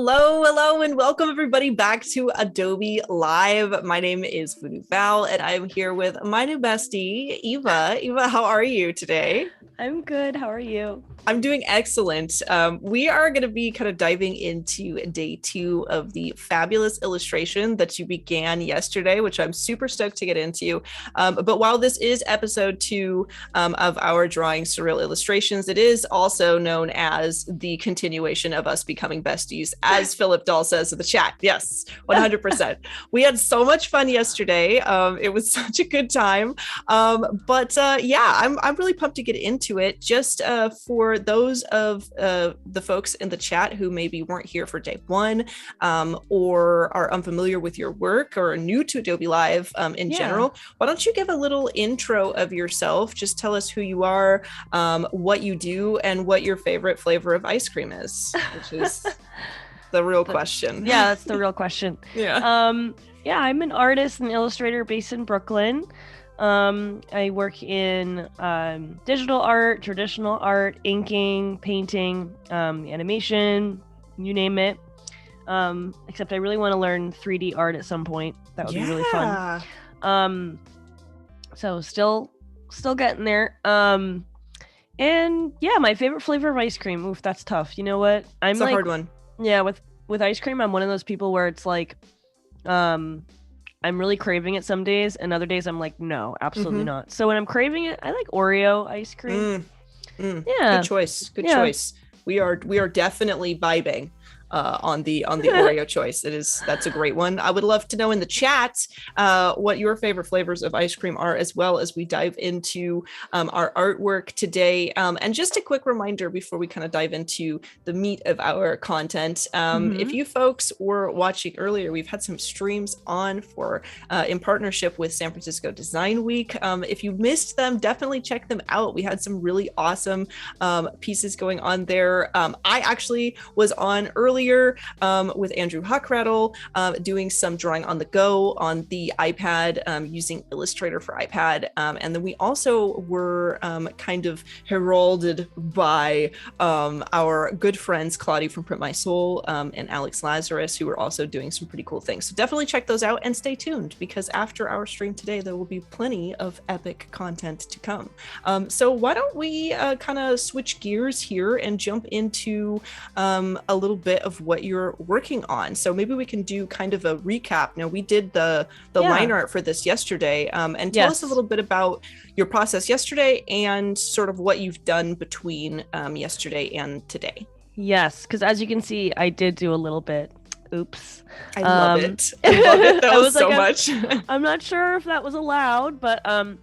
Hello, and welcome everybody back to Adobe Live. My name is Voodoo Val, and I'm here with my new bestie, Eva. Eva, how are you today? I'm good. How are you? I'm doing excellent. We are going to be kind of diving into day 2 of the fabulous illustration that you began yesterday, which I'm super stoked to get into. But while this is episode 2 of our drawing surreal illustrations, it is also known as the continuation of us becoming besties, as Philip Dahl says in the chat. Yes, 100%. We had so much fun yesterday. It was such a good time. I'm really pumped to get into it. Just for those of the folks in the chat who maybe weren't here for day 1 or are unfamiliar with your work or are new to Adobe Live in general, why don't you give a little intro of yourself? Just tell us who you are, what you do, and what your favorite flavor of ice cream is, which is the real question. Yeah, that's the real question. I'm an artist and illustrator based in Brooklyn. I work in digital art, traditional art, inking, painting, animation, you name it. Except I really want to learn 3D art at some point. That would be really fun. So still getting there. And yeah, my favorite flavor of ice cream. Oof, that's tough. You know what? It's a hard one. Yeah, with ice cream, I'm one of those people where it's like, I'm really craving it some days, and other days I'm like, no, absolutely not. So when I'm craving it, I like Oreo ice cream. Yeah, good choice. Choice. We are definitely vibing on the Oreo choice. That's a great one. I would love to know in the chat what your favorite flavors of ice cream are, as well as we dive into our artwork today. And just a quick reminder before we kind of dive into the meat of our content. If you folks were watching earlier, we've had some streams on for in partnership with San Francisco Design Week. If you missed them, definitely check them out. We had some really awesome pieces going on there. I actually was on earlier with Andrew Huckrattle doing some drawing on the go on the iPad using Illustrator for iPad. And then we also were kind of heralded by our good friends Claudia from Print My Soul and Alex Lazarus, who were also doing some pretty cool things. So definitely check those out and stay tuned, because after our stream today, there will be plenty of epic content to come. So why don't we kind of switch gears here and jump into a little bit of what you're working on. So maybe we can do kind of a recap. Now, we did the line art for this yesterday, and tell us a little bit about your process yesterday and sort of what you've done between yesterday and today. Yes, because as you can see, I did do a little bit. Oops. I love it. I love it. That was so much. I'm not sure if that was allowed, but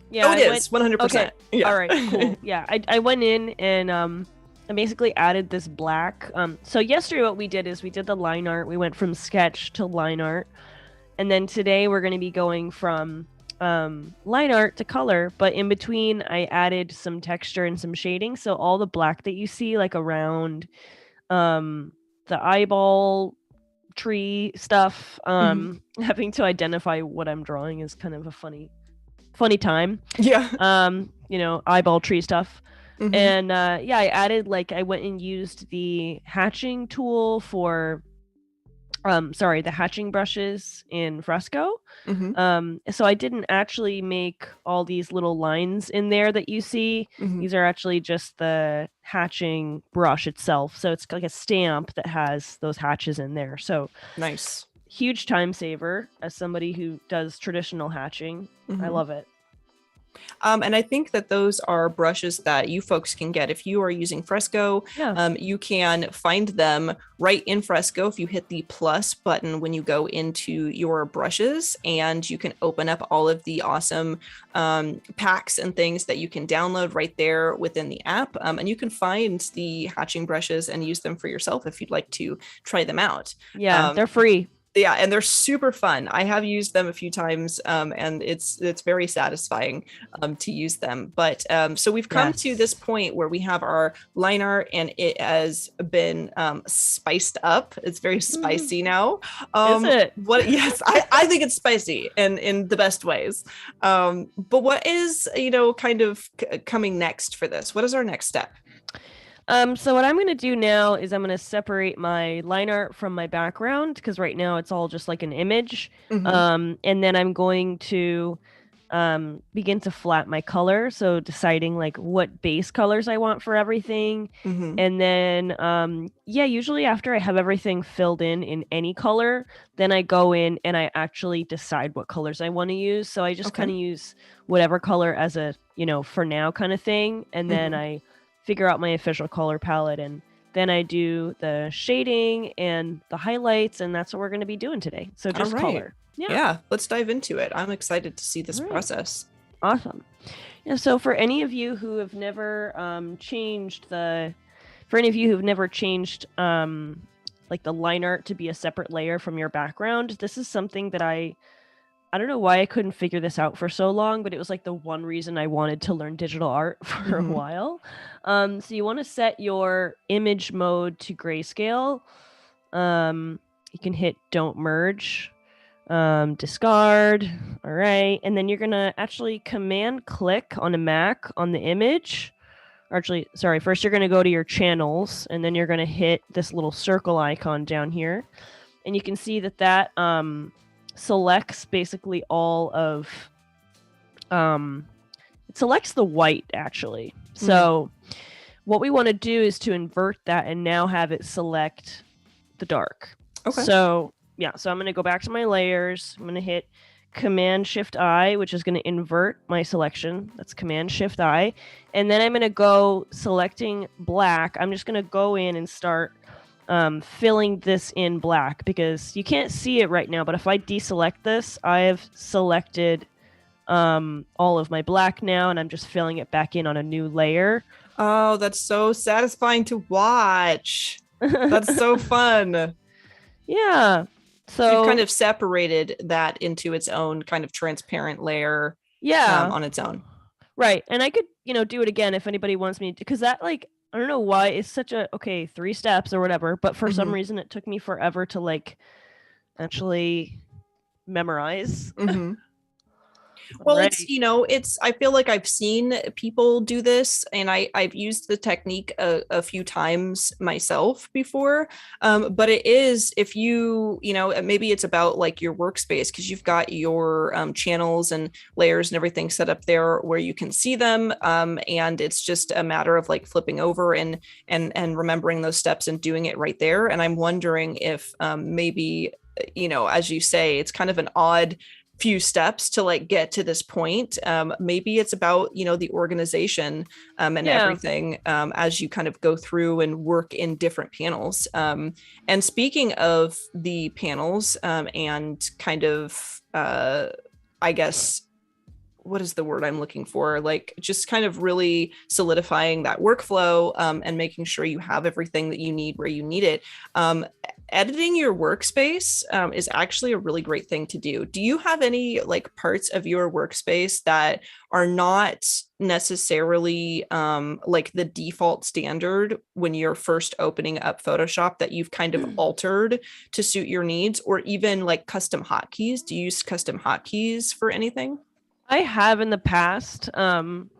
yeah. Oh, it is 100%. Okay. Yeah. All right, cool. Yeah, I went in and I basically added this black. So yesterday what we did is we did the line art. We went from sketch to line art. And then today we're going to be going from line art to color. But in between, I added some texture and some shading. So all the black that you see like around the eyeball tree stuff, having to identify what I'm drawing is kind of a funny time. Yeah. Eyeball tree stuff. And I added, I went and used the hatching tool for the hatching brushes in Fresco. So I didn't actually make all these little lines in there that you see. These are actually just the hatching brush itself. So it's like a stamp that has those hatches in there. So nice. Huge time saver as somebody who does traditional hatching. I love it. And I think that those are brushes that you folks can get if you are using Fresco. You can find them right in Fresco if you hit the plus button when you go into your brushes, and you can open up all of the awesome packs and things that you can download right there within the app. And you can find the hatching brushes and use them for yourself if you'd like to try them out. Yeah, they're free. Yeah, and they're super fun. I have used them a few times, and it's very satisfying to use them. But so we've come to this point where we have our line art, and it has been spiced up. It's very spicy now. Is it? Yes, I think it's spicy in the best ways. But what is kind of coming next for this? What is our next step? So what I'm going to do now is I'm going to separate my line art from my background because right now it's all just like an image. And then I'm going to begin to flat my color. So deciding like what base colors I want for everything. And then, usually after I have everything filled in any color, then I go in and I actually decide what colors I want to use. So I just kind of use whatever color as a, for now kind of thing. And then I figure out my official color palette, and then I do the shading and the highlights, and that's what we're going to be doing today. So just color. Yeah, let's dive into it. I'm excited to see this process. Awesome. Yeah, so for any of you who have never changed like the line art to be a separate layer from your background, this is something that I don't know why I couldn't figure this out for so long, but it was like the one reason I wanted to learn digital art for a while. So you want to set your image mode to grayscale. You can hit don't merge, discard. All right. And then you're going to actually command click on a Mac on the image. Actually, sorry, first you're going to go to your channels, and then you're going to hit this little circle icon down here. And you can see that selects basically all of it selects the white actually. So what we want to do is to invert that and now have it select the dark. So I'm going to go back to my layers. I'm going to hit Command Shift I, which is going to invert my selection. That's Command Shift I. And then I'm going to go selecting black. I'm just going to go in and start filling this in black because you can't see it right now, but if I deselect this, I have selected all of my black now, and I'm just filling it back in on a new layer. Oh, that's so satisfying to watch. That's so fun. Yeah. So you've kind of separated that into its own kind of transparent layer on its own. Right. And I could, do it again if anybody wants me to, because that I don't know why it's such 3 steps or whatever, but for some reason it took me forever to actually memorize. Well, right. I feel like I've seen people do this, and I've used the technique a few times myself before. But it is, if maybe it's about like your workspace, because you've got your channels and layers and everything set up there where you can see them. And it's just a matter of like flipping over and remembering those steps and doing it right there. And I'm wondering if maybe, as you say, it's kind of an odd few steps to get to this point. Maybe it's about the organization and everything as you kind of go through and work in different panels. And speaking of the panels and kind of I guess, what is the word I'm looking for? Just kind of really solidifying that workflow and making sure you have everything that you need where you need it. Editing your workspace is actually a really great thing to do. Do you have any parts of your workspace that are not necessarily the default standard when you're first opening up Photoshop that you've kind of altered to suit your needs, or even custom hotkeys? Do you use custom hotkeys for anything? I have in the past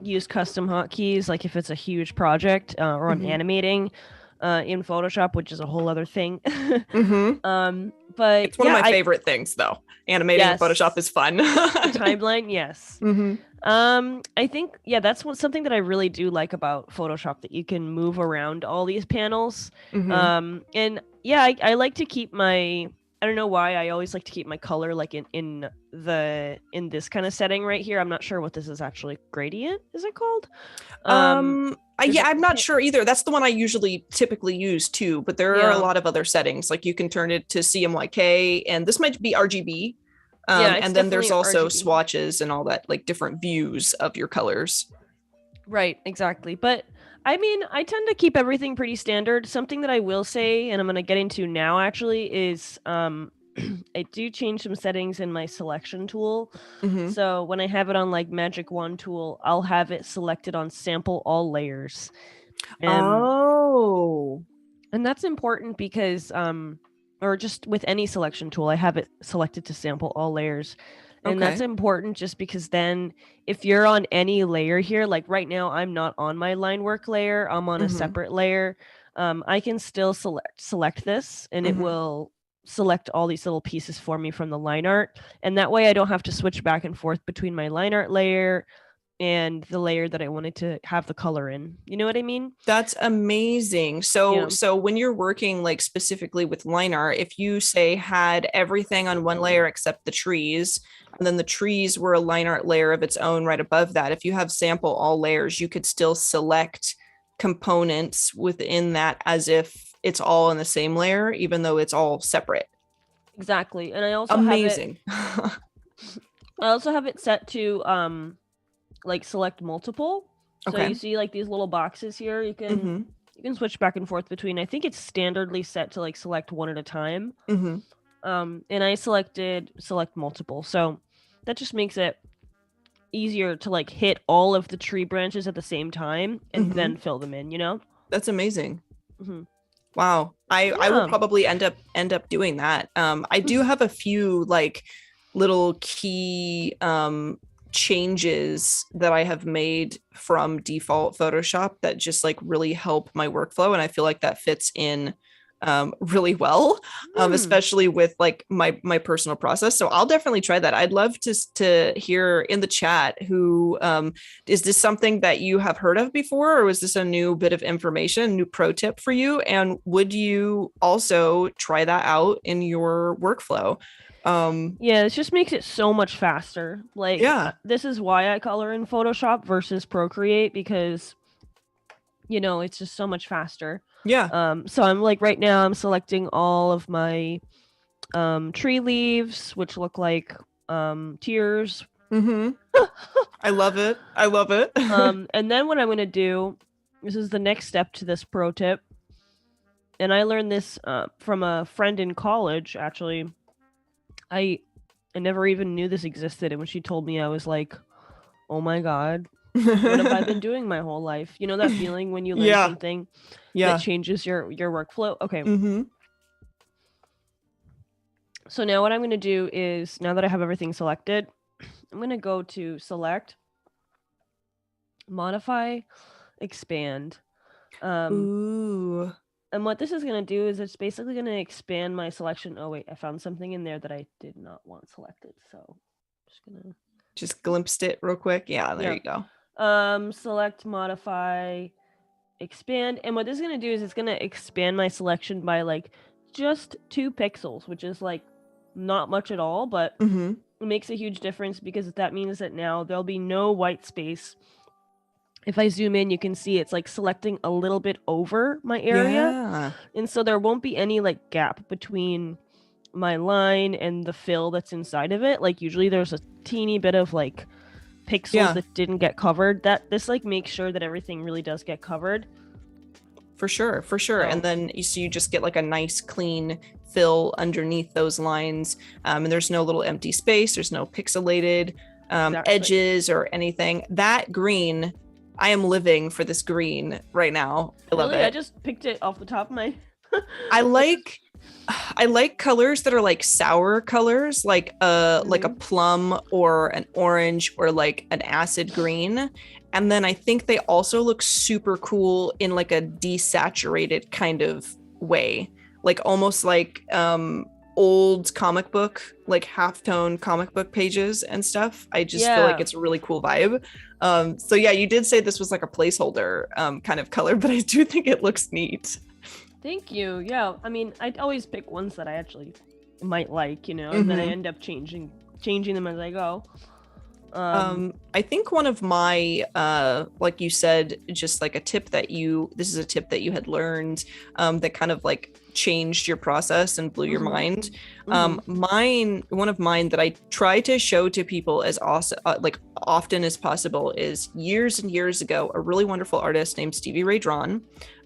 used custom hotkeys, if it's a huge project or I'm animating in Photoshop, which is a whole other thing. But it's one of my favorite things, though. Animating in Photoshop is fun. The timeline, yes. I think that's something that I really do like about Photoshop, that you can move around all these panels. And I like to keep my, I don't know why, I always like to keep my color in this kind of setting right here. I'm not sure what this is actually. Gradient, is it called? I'm not sure either. That's the one I typically use too, but there are a lot of other settings. You can turn it to CMYK, and this might be RGB. And then there's also RGB swatches and all that, different views of your colors. Right, exactly. But I tend to keep everything pretty standard. Something that I will say, and I'm going to get into now actually, is I do change some settings in my selection tool. So when I have it on Magic Wand tool, I'll have it selected on sample all layers. And that's important because or just with any selection tool, I have it selected to sample all layers And that's important just because then if you're on any layer here, like right now, I'm not on my line work layer. I'm on a separate layer. I can still select this and it will select all these little pieces for me from the line art. And that way I don't have to switch back and forth between my line art layer and the layer that I wanted to have the color in. You know what I mean? That's amazing. So when you're working like specifically with line art, if you say had everything on one layer except the trees, and then the trees were a line art layer of its own right above that, if you have sample all layers, you could still select components within that as if it's all in the same layer, even though it's all separate. Exactly. And I also amazing. I also have it set to like select multiple. So you see like these little boxes here, you can switch back and forth between. I think it's standardly set to like select one at a time. And I selected select multiple. So that just makes it easier to like hit all of the tree branches at the same time and then fill them in, you know? That's amazing. Wow. I will probably end up doing that. I do have a few like little key changes that I have made from default Photoshop that just like really help my workflow, and I feel like that fits in really well, especially with like my personal process. So I'll definitely try that. I'd love to hear in the chat who is this something that you have heard of before, or was this a new bit of information, new pro tip for you, and would you also try that out in your workflow? It just makes it so much faster. Like, this is why I color in Photoshop versus Procreate, because you know it's just so much faster. So I'm like right now I'm selecting all of my tree leaves, which look like tears. I love it. And then what I'm going to do, this is the next step to this pro tip, and I learned this from a friend in college. Actually, I never even knew this existed, and when she told me, I was like, oh my god, what have I been doing my whole life? You know that feeling when you learn something that changes your workflow? Okay. So now what I'm going to do is, now that I have everything selected, I'm going to go to select, modify, expand. And what this is going to do is it's basically going to expand my selection. Oh, wait, I found something in there that I did not want selected. So I'm just going to... Just glimpsed it real quick. Yeah, there you go. Select, modify, expand. And what this is going to do is it's going to expand my selection by like just 2 pixels, which is like not much at all, but it makes a huge difference because that means that now there'll be no white space. If I zoom in, you can see it's like selecting a little bit over my area. And so there won't be any like gap between my line and the fill that's inside of it. Like usually there's a teeny bit of like pixels that didn't get covered. That this like makes sure that everything really does get covered. For sure. And then you just get like a nice clean fill underneath those lines. And there's no little empty space. There's no pixelated edges or anything. That green, I am living for this green right now. I love it. I just picked it off the top of my... I like colors that are like sour colors, like a plum or an orange or like an acid green. And then I think they also look super cool in like a desaturated kind of way, like almost like old comic book, like halftone comic book pages and stuff. I just feel like it's a really cool vibe. So yeah, you did say this was like a placeholder kind of color, but I do think it looks neat. Thank you. Yeah, I mean, I'd always pick ones that I actually might like, you know, and then I end up changing them as I go. I think one of my, like you said, just like this is a tip that you had learned that kind of like changed your process and blew your mind. One of mine that I try to show to people as like often as possible is years and years ago, a really wonderful artist named Stevie Ray Drawn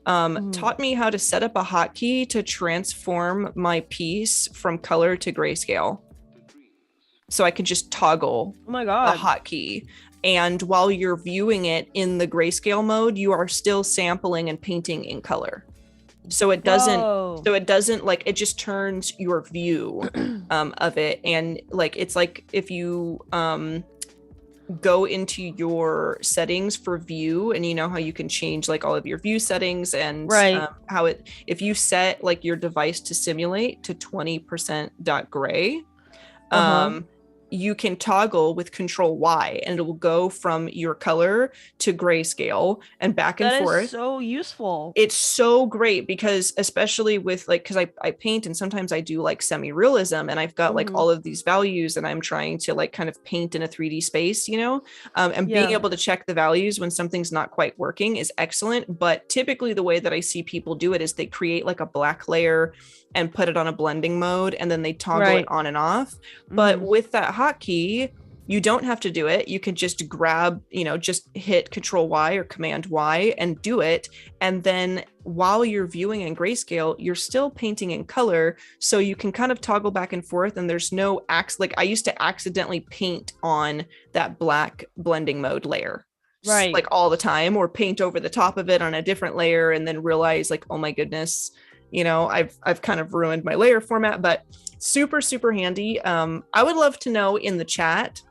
taught me how to set up a hotkey to transform my piece from color to grayscale. So I could just toggle a hotkey. And while you're viewing it in the grayscale mode, you are still sampling and painting in color. So it Whoa. doesn't like, it just turns your view of it. And like, it's like if you go into your settings for view, and you know how you can change like all of your view settings, and Right. how it, if you set like your device to simulate to 20% gray, Uh-huh. you can toggle with Control Y, and it will go from your color to grayscale and back and That is forth. so useful. It's so great because, especially with like, because I paint and sometimes I do like semi-realism, and I've got like all of these values and I'm trying to like kind of paint in a 3D space, you know, and being able to check the values when something's not quite working is excellent. But typically the way that I see people do it is they create like a black layer and put it on a blending mode, and then they toggle it on and off. But with that hotkey, you don't have to do it. You can just grab, you know, just hit Control Y or Command Y and do it. And then while you're viewing in grayscale, you're still painting in color. So you can kind of toggle back and forth, and there's no like I used to accidentally paint on that black blending mode layer. Right. Like all the time, or paint over the top of it on a different layer and then realize like, oh my goodness, you know, I've kind of ruined my layer format. But super, super handy. I would love to know in the chat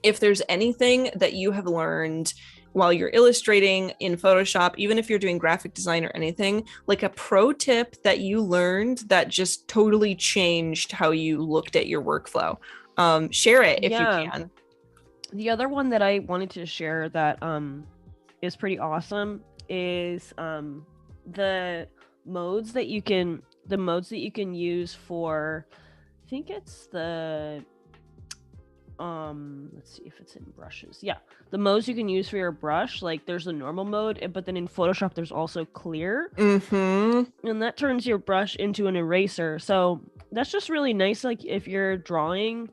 if there's anything that you have learned while you're illustrating in Photoshop, even if you're doing graphic design or anything, like a pro tip that you learned that just totally changed how you looked at your workflow. Share it if you can. The other one that I wanted to share that is pretty awesome is the modes that you can use for, I think it's the let's see if it's in brushes. Yeah, the modes you can use for your brush, like there's a normal mode, but then in Photoshop there's also clear, and that turns your brush into an eraser. So that's just really nice, like if you're drawing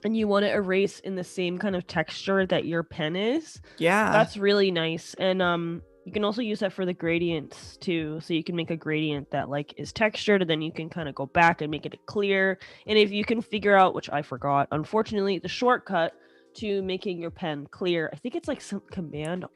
and you want to erase in the same kind of texture that your pen is. Yeah, that's really nice. And you can also use that for the gradients too. So you can make a gradient that like is textured, and then you can kind of go back and make it clear. And if you can figure out, which I forgot, unfortunately, the shortcut to making your pen clear, I think it's like some Command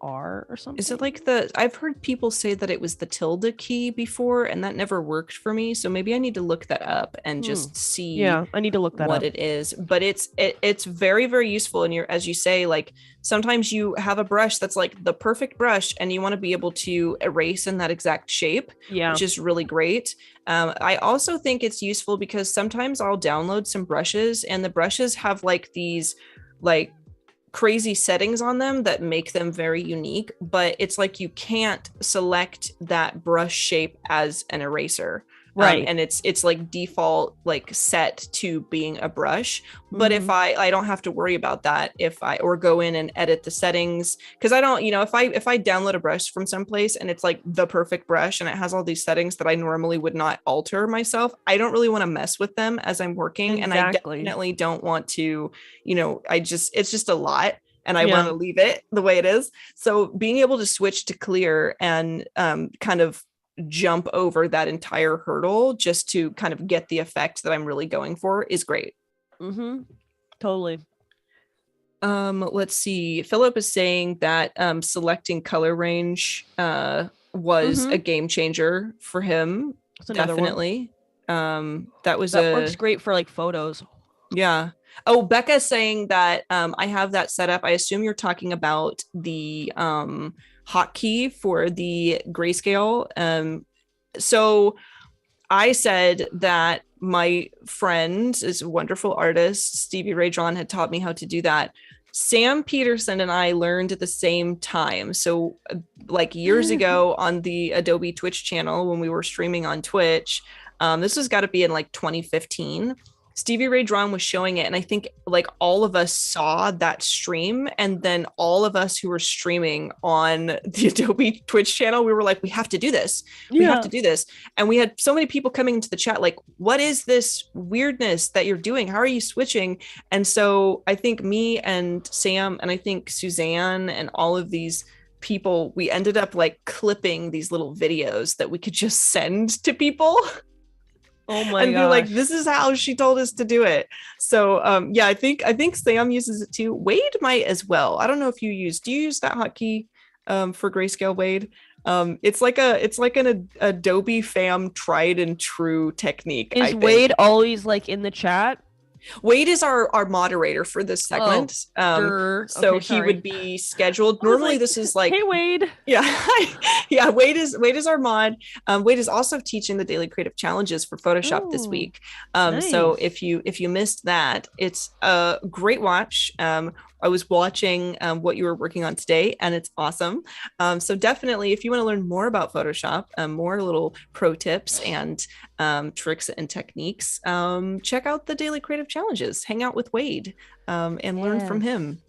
R or something. Is it like I've heard people say that it was the tilde key before, and that never worked for me. So maybe I need to look that up and just see. Yeah, I need to look that what up. It is. But it's very, very useful. And you're, as you say, like sometimes you have a brush that's like the perfect brush, and you want to be able to erase in that exact shape, which is really great. I also think it's useful because sometimes I'll download some brushes, and the brushes have like these like crazy settings on them that make them very unique, but it's like you can't select that brush shape as an eraser. Right. And it's like default, like set to being a brush. But if I don't have to worry about that, or go in and edit the settings, because I don't, you know, if I download a brush from someplace and it's like the perfect brush and it has all these settings that I normally would not alter myself, I don't really want to mess with them as I'm working. And I definitely don't want to, you know, it's just a lot. And I want to leave it the way it is. So being able to switch to clear and kind of jump over that entire hurdle just to kind of get the effect that I'm really going for is great. Totally. Let's see. Philip is saying that selecting color range was a game changer for him. Definitely. That works great for like photos. Yeah. Oh, Becca's saying that I have that set up. I assume you're talking about the hotkey for the grayscale. So I said that my friend is a wonderful artist, Stevie Ray John, had taught me how to do that. Sam Peterson and I learned at the same time. So like years ago on the Adobe Twitch channel, when we were streaming on Twitch, this has got to be in like 2015. Stevie Ray Vaughan was showing it, and I think like all of us saw that stream, and then all of us who were streaming on the Adobe Twitch channel, we were like, we have to do this. We have to do this. And we had so many people coming into the chat like, what is this weirdness that you're doing? How are you switching? And so I think me and Sam, and I think Suzanne and all of these people, we ended up like clipping these little videos that we could just send to people. Oh my god! And be like, this is how she told us to do it. So yeah, I think Sam uses it too. Wade might as well. I don't know if do you use that hotkey for grayscale, Wade? It's like an Adobe fam tried and true technique. Is Wade always like in the chat? Wade is our moderator for this segment. So okay, he would be scheduled. Normally like, this is like, hey Wade. Yeah. Yeah, Wade is our mod. Wade is also teaching the daily creative challenges for Photoshop this week. Nice. So if you missed that, it's a great watch. I was watching what you were working on today, and it's awesome. So definitely, if you want to learn more about Photoshop, more little pro tips and tricks and techniques, check out the daily creative challenges. Hang out with Wade and learn from him.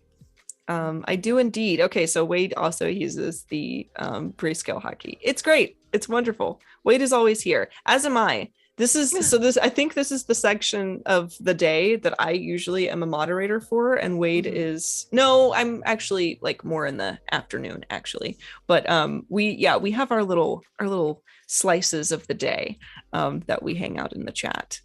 I do indeed. Okay, so Wade also uses the grayscale hotkey. It's great. It's wonderful. Wade is always here, as am I. I think this is the section of the day that I usually am a moderator for, and Wade is I'm actually like more in the afternoon actually, but we have our little slices of the day that we hang out in the chat.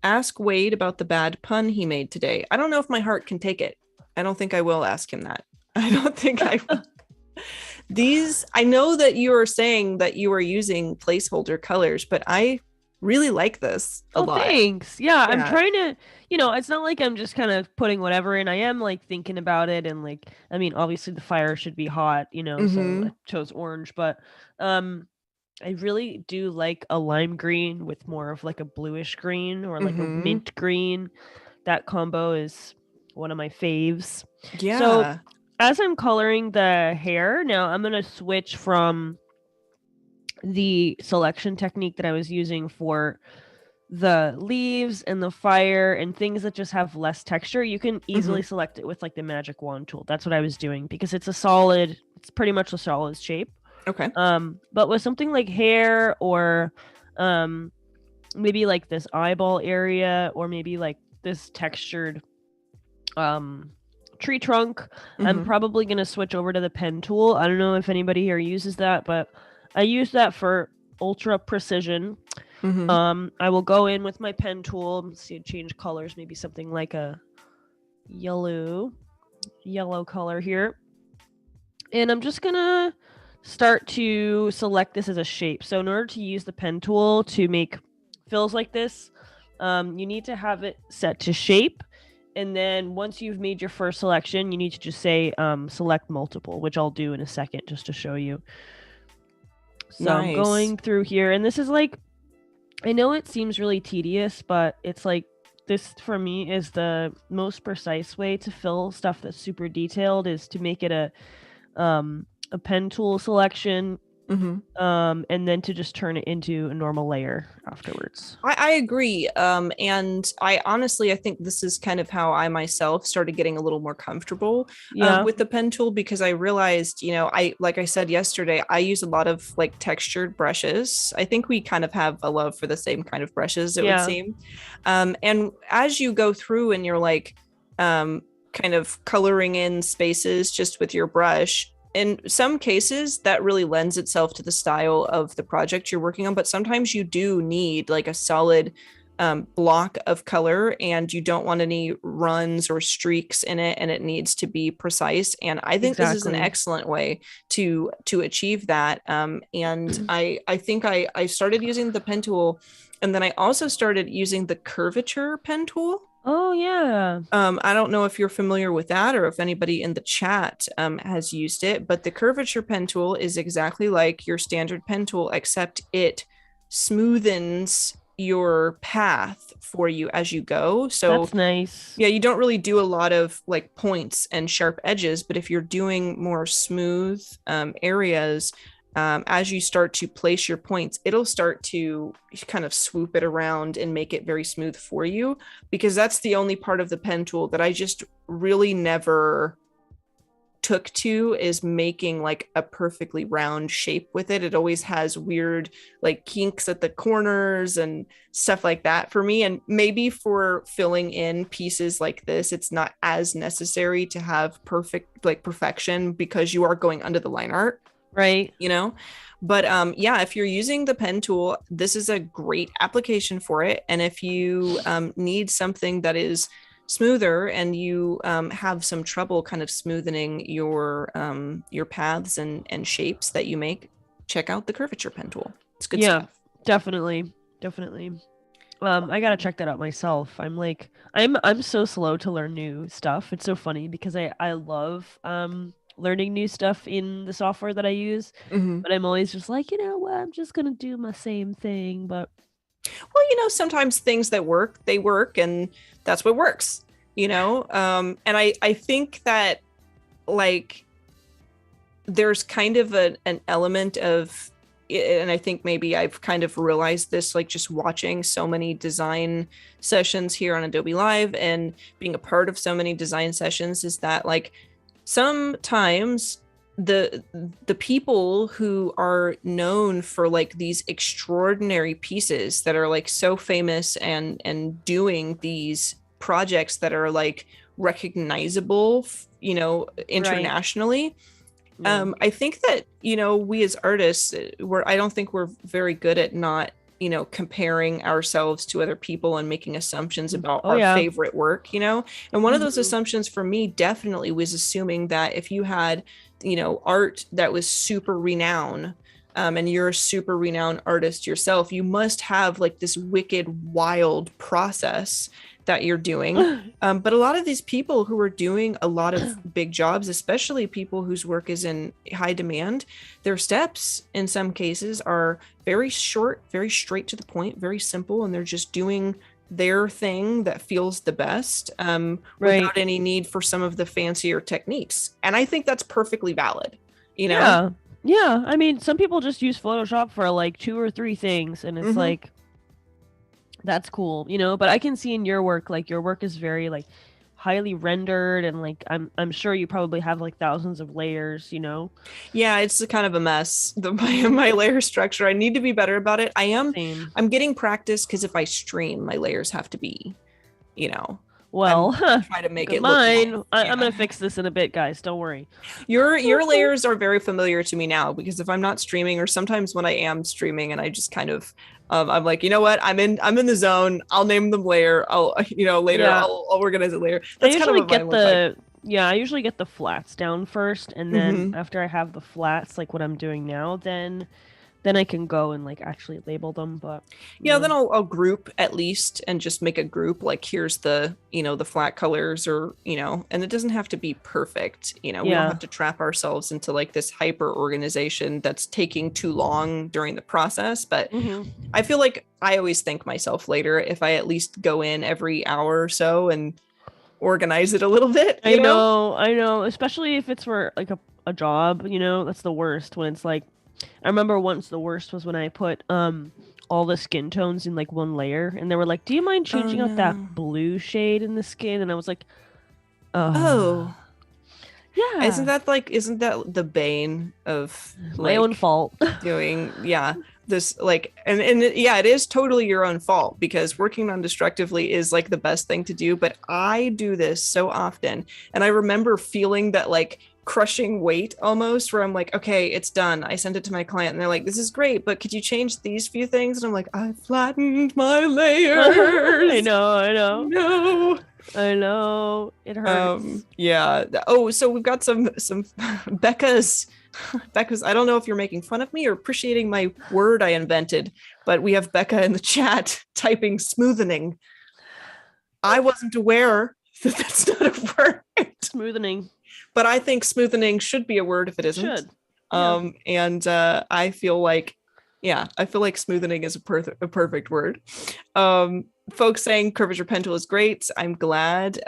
Ask Wade about the bad pun he made today. I don't know if my heart can take it. I don't think I will ask him that. I don't think I will. I know that you are saying that you are using placeholder colors, but I really like this a lot. Thanks. Yeah, I'm trying to, it's not like I'm just kind of putting whatever in. I am like thinking about it, and like, I mean, obviously the fire should be hot, so I chose orange, but I really do like a lime green with more of like a bluish green or like a mint green. That combo is one of my faves. Yeah. So as I'm coloring the hair, now I'm going to switch from the selection technique that I was using for the leaves and the fire and things that just have less texture. You can easily select it with like the magic wand tool. That's what I was doing because it's pretty much a solid shape. Okay. But with something like hair or maybe like this eyeball area or maybe like this textured tree trunk, I'm probably going to switch over to the pen tool. I don't know if anybody here uses that, but I use that for ultra precision. I will go in with my pen tool, see it change colors, maybe something like a yellow color here. And I'm just going to start to select this as a shape. So in order to use the pen tool to make fills like this, you need to have it set to shape. And then once you've made your first selection, you need to just say select multiple, which I'll do in a second just to show you. So nice. I'm going through here, and this is like, I know it seems really tedious, but it's like this for me is the most precise way to fill stuff that's super detailed is to make it a pen tool selection. And then to just turn it into a normal layer afterwards. I agree. And I think this is kind of how I myself started getting a little more comfortable with the pen tool, because I realized, like I said yesterday, I use a lot of like textured brushes. I think we kind of have a love for the same kind of brushes, it would seem. And as you go through and you're like kind of coloring in spaces just with your brush, in some cases that really lends itself to the style of the project you're working on, but sometimes you do need like a solid block of color and you don't want any runs or streaks in it, and it needs to be precise. And I think this is an excellent way to achieve that. And I think I started using the pen tool, and then I also started using the curvature pen tool. Oh, yeah. I don't know if you're familiar with that or if anybody in the chat has used it, but the curvature pen tool is exactly like your standard pen tool, except it smoothens your path for you as you go. So that's nice. Yeah, you don't really do a lot of like points and sharp edges, but if you're doing more smooth areas, as you start to place your points, it'll start to kind of swoop it around and make it very smooth for you, because that's the only part of the pen tool that I just really never took to, is making like a perfectly round shape with it. It always has weird like kinks at the corners and stuff like that for me. And maybe for filling in pieces like this, it's not as necessary to have perfection, because you are going under the line art. Right. But if you're using the pen tool, this is a great application for it. And if you need something that is smoother and you have some trouble kind of smoothing your paths and shapes that you make, check out the curvature pen tool. It's good stuff. Definitely. I gotta check that out myself. I'm so slow to learn new stuff. It's so funny because I love learning new stuff in the software that I use, but I'm always just like, you know what, I'm just gonna do my same thing. But well, you know, sometimes things that work, they work, and that's what works, you know. And I think that like there's kind of an element of, and I think maybe I've kind of realized this, like just watching so many design sessions here on Adobe Live and being a part of so many design sessions, is that like sometimes the people who are known for like these extraordinary pieces that are like so famous and doing these projects that are like recognizable, you know, internationally. Right. I think that, you know, we as artists, I don't think we're very good at not, you know, comparing ourselves to other people and making assumptions about our favorite work, you know. And one of those assumptions for me definitely was assuming that if you had, you know, art that was super renowned, and you're a super renowned artist yourself, you must have like this wicked wild process that you're doing. But a lot of these people who are doing a lot of big jobs, especially people whose work is in high demand, their steps in some cases are very short, very straight to the point, very simple, and they're just doing their thing that feels the best, without any need for some of the fancier techniques. And I think that's perfectly valid, you know? Yeah. I mean, some people just use Photoshop for like 2 or 3 things, and it's like, that's cool, you know. But I can see in your work, like your work is very like highly rendered, and like I'm sure you probably have like thousands of layers, you know. Yeah, it's kind of a mess. My layer structure, I need to be better about it. I'm getting practice, because if I stream, my layers have to be, you know, well, try to make it mine look nice. I'm gonna fix this in a bit, guys, don't worry. Your layers are very familiar to me now, because if I'm not streaming, or sometimes when I am streaming and I just kind of I'm like, you know what, I'm in the zone, I'll name them layer, I'll, you know, later I'll organize it later. That's kind of what I usually get the flats down first, and then after I have the flats, like what I'm doing now, then I can go and like actually label them. But then I'll group at least, and just make a group, like here's the, you know, the flat colors, or, you know, and it doesn't have to be perfect, you know. We don't have to trap ourselves into like this hyper organization that's taking too long during the process. But I feel like I always thank myself later if I at least go in every hour or so and organize it a little bit. I know, especially if it's for like a job, you know. That's the worst, when it's like, I remember once the worst was when I put all the skin tones in like one layer, and they were like, do you mind changing out that blue shade in the skin? And I was like, oh yeah, isn't that the bane of like, my own fault doing this, like, and it is totally your own fault, because working non-destructively is like the best thing to do. But I do this so often, and I remember feeling that like crushing weight almost, where I'm like, okay, it's done. I sent it to my client and they're like, this is great, but could you change these few things? And I'm like, I flattened my layers. I know. No. I know. It hurts. So we've got some Becca's, I don't know if you're making fun of me or appreciating my word I invented, but we have Becca in the chat typing smoothening. I wasn't aware that that's not a word. Smoothening. But I think smoothening should be a word if it isn't. Should. Yeah. I feel like smoothening is a perfect word. Folks saying curvature pen tool is great. I'm glad.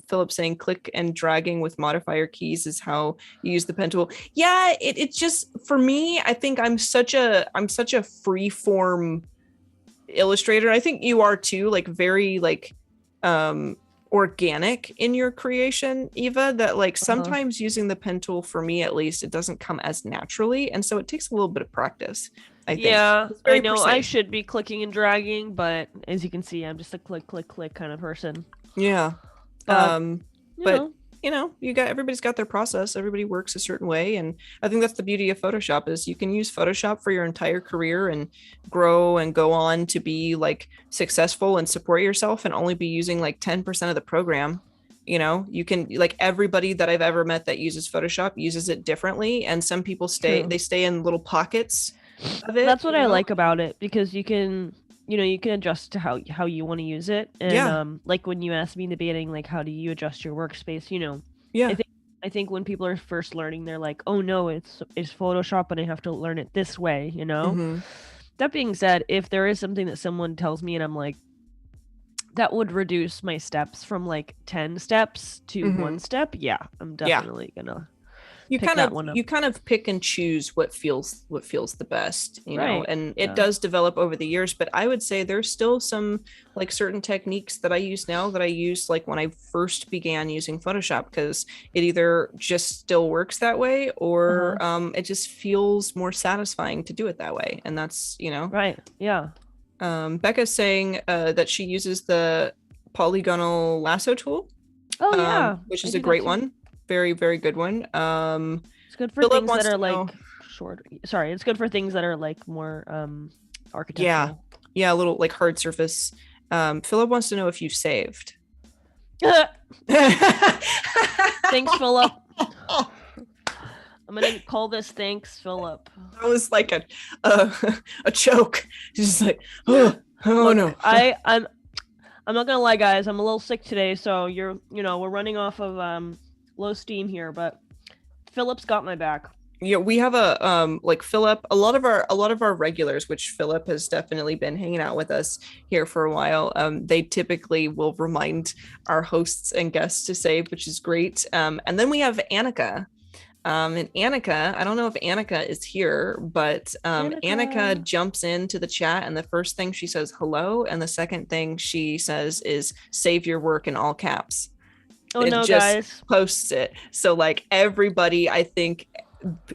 Philip saying click and dragging with modifier keys is how you use the pen tool. Yeah, it's just, for me, I think I'm such a free form illustrator. I think you are too, like very like organic in your creation, Eva, that like sometimes using the pen tool, for me at least, it doesn't come as naturally, and so it takes a little bit of practice, I think. I know precise. I should be clicking and dragging, but as you can see, I'm just a click kind of person. But everybody's got their process. Everybody works a certain way. And I think that's the beauty of Photoshop is you can use Photoshop for your entire career and grow and go on to be like successful and support yourself and only be using like 10% of the program. You can like everybody that I've ever met that uses Photoshop uses it differently. And some people stay in little pockets of it. That's what I like about it, because you can adjust to how you want to use it. And like when you asked me in the beginning, like how do you adjust your workspace, I think when people are first learning, they're like, oh no, it's Photoshop and I have to learn it this way. That being said, if there is something that someone tells me and I'm like, that would reduce my steps from like 10 steps to 1 step, I'm definitely gonna you kind of pick and choose what feels the best, and it does develop over the years. But I would say there's still some like certain techniques that I use now that I used like when I first began using Photoshop, because it either just still works that way or it just feels more satisfying to do it that way. And that's Becca's saying that she uses the polygonal lasso tool, which is a great one. Very, very good one. It's good for things that are like short. Sorry, it's good for things that are like more architectural. Yeah, a little like hard surface. Philip wants to know if you've saved. Thanks, Philip. I'm gonna call this "Thanks, Philip." That was like a choke. She's like, oh no. I'm not gonna lie, guys. I'm a little sick today, so we're running off of low steam here, but Philip's got my back. Yeah, we have a like Philip, a lot of our regulars, which Philip has definitely been hanging out with us here for a while. They typically will remind our hosts and guests to save, which is great. And then we have Annika. And Annika, I don't know if Annika is here, but Annika jumps into the chat, and the first thing she says, hello, and the second thing she says is save your work in all caps. Oh no, guys. Posts it. So like everybody, I think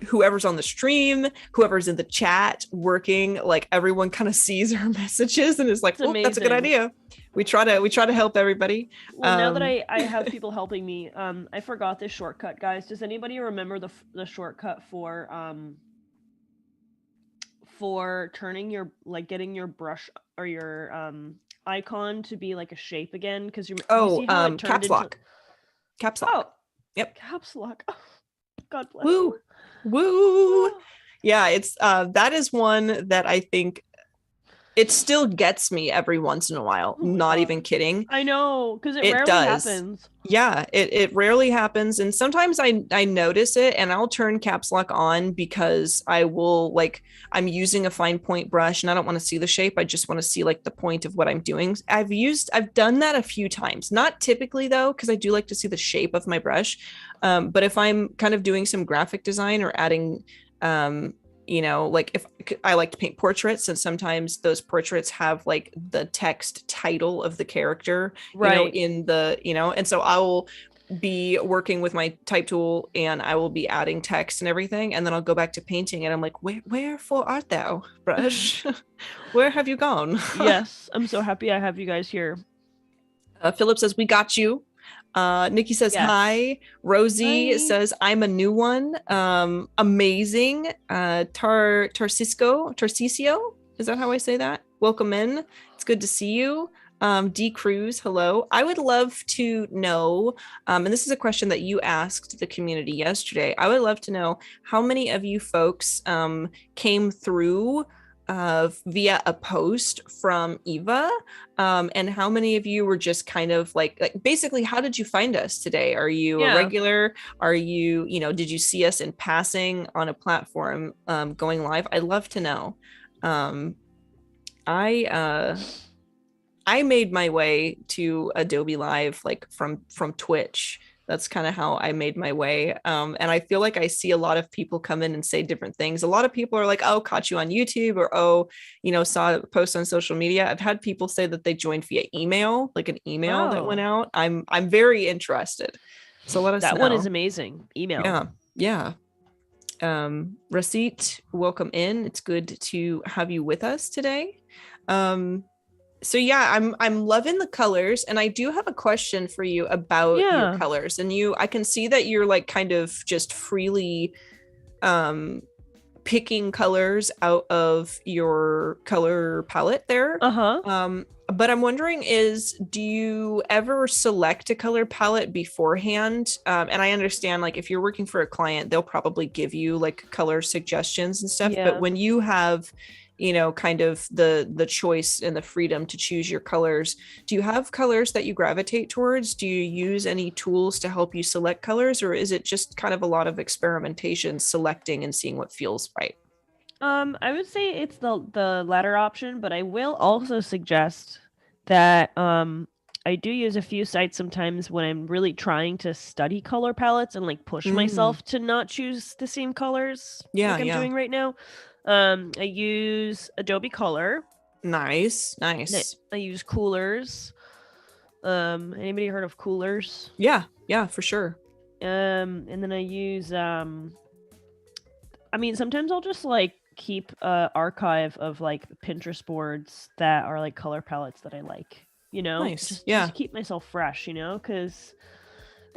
whoever's on the stream, whoever's in the chat working, like everyone kind of sees her messages and is like, oh, that's a good idea. We try to help everybody. Well, now that I have people helping me, I forgot this shortcut, guys. Does anybody remember the shortcut for turning your, like, getting your brush or your icon to be like a shape again? Because you see how it caps lock. Caps lock. Oh, yep. Caps lock. God bless. Woo. Yeah, it's that is one that I think it still gets me every once in a while. Not even kidding. I know, because it rarely happens. Yeah, it rarely happens. And sometimes I notice it and I'll turn caps lock on because I will, like, I'm using a fine point brush and I don't want to see the shape. I just want to see like the point of what I'm doing. I've done that a few times. Not typically though, because I do like to see the shape of my brush. But if I'm kind of doing some graphic design or adding like if I like to paint portraits, and sometimes those portraits have like the text title of the character, in the, and so I will be working with my type tool and I will be adding text and everything. And then I'll go back to painting and I'm like, wherefore art thou, brush? Where have you gone? Yes. I'm so happy I have you guys here. Philip says, we got you. Nikki says, yes. Hi. Rosie says, I'm a new one. Amazing. Tarcisio, is that how I say that? Welcome in. It's good to see you. D Cruz, hello. I would love to know, and this is a question that you asked the community yesterday. I would love to know how many of you folks came through via a post from Eva, and how many of you were just kind of like basically, how did you find us today? Are you a regular? Are you, did you see us in passing on a platform going live? I'd love to know. I made my way to Adobe Live like from Twitch. That's kind of how I made my way. And I feel like I see a lot of people come in and say different things. A lot of people are like, oh, caught you on YouTube, or, saw a post on social media. I've had people say that they joined via email, like an email that went out. I'm very interested. So let us know. That one is amazing. Email. Yeah. Receipt, welcome in. It's good to have you with us today. So yeah, I'm loving the colors, and I do have a question for you about your Yeah. colors. And I can see that you're like kind of just freely um picking colors out of your color palette there. Uh-huh. But I'm wondering do you ever select a color palette beforehand? And I understand like if you're working for a client, they'll probably give you like color suggestions and stuff. But Yeah. when you have, kind of the choice and the freedom to choose your colors, do you have colors that you gravitate towards? Do you use any tools to help you select colors, or is it just kind of a lot of experimentation, selecting and seeing what feels right? I would say it's the latter option, but I will also suggest that I do use a few sites sometimes when I'm really trying to study color palettes and like push Mm, myself to not choose the same colors yeah, like I'm yeah. doing right now. I use Adobe Color. Nice, I nice. I use Coolers. Anybody heard of Coolers? Yeah, yeah, for sure. And then I use I mean, sometimes I'll just like keep a archive of like Pinterest boards that are like color palettes that I like, Nice. just Yeah. to keep myself fresh, because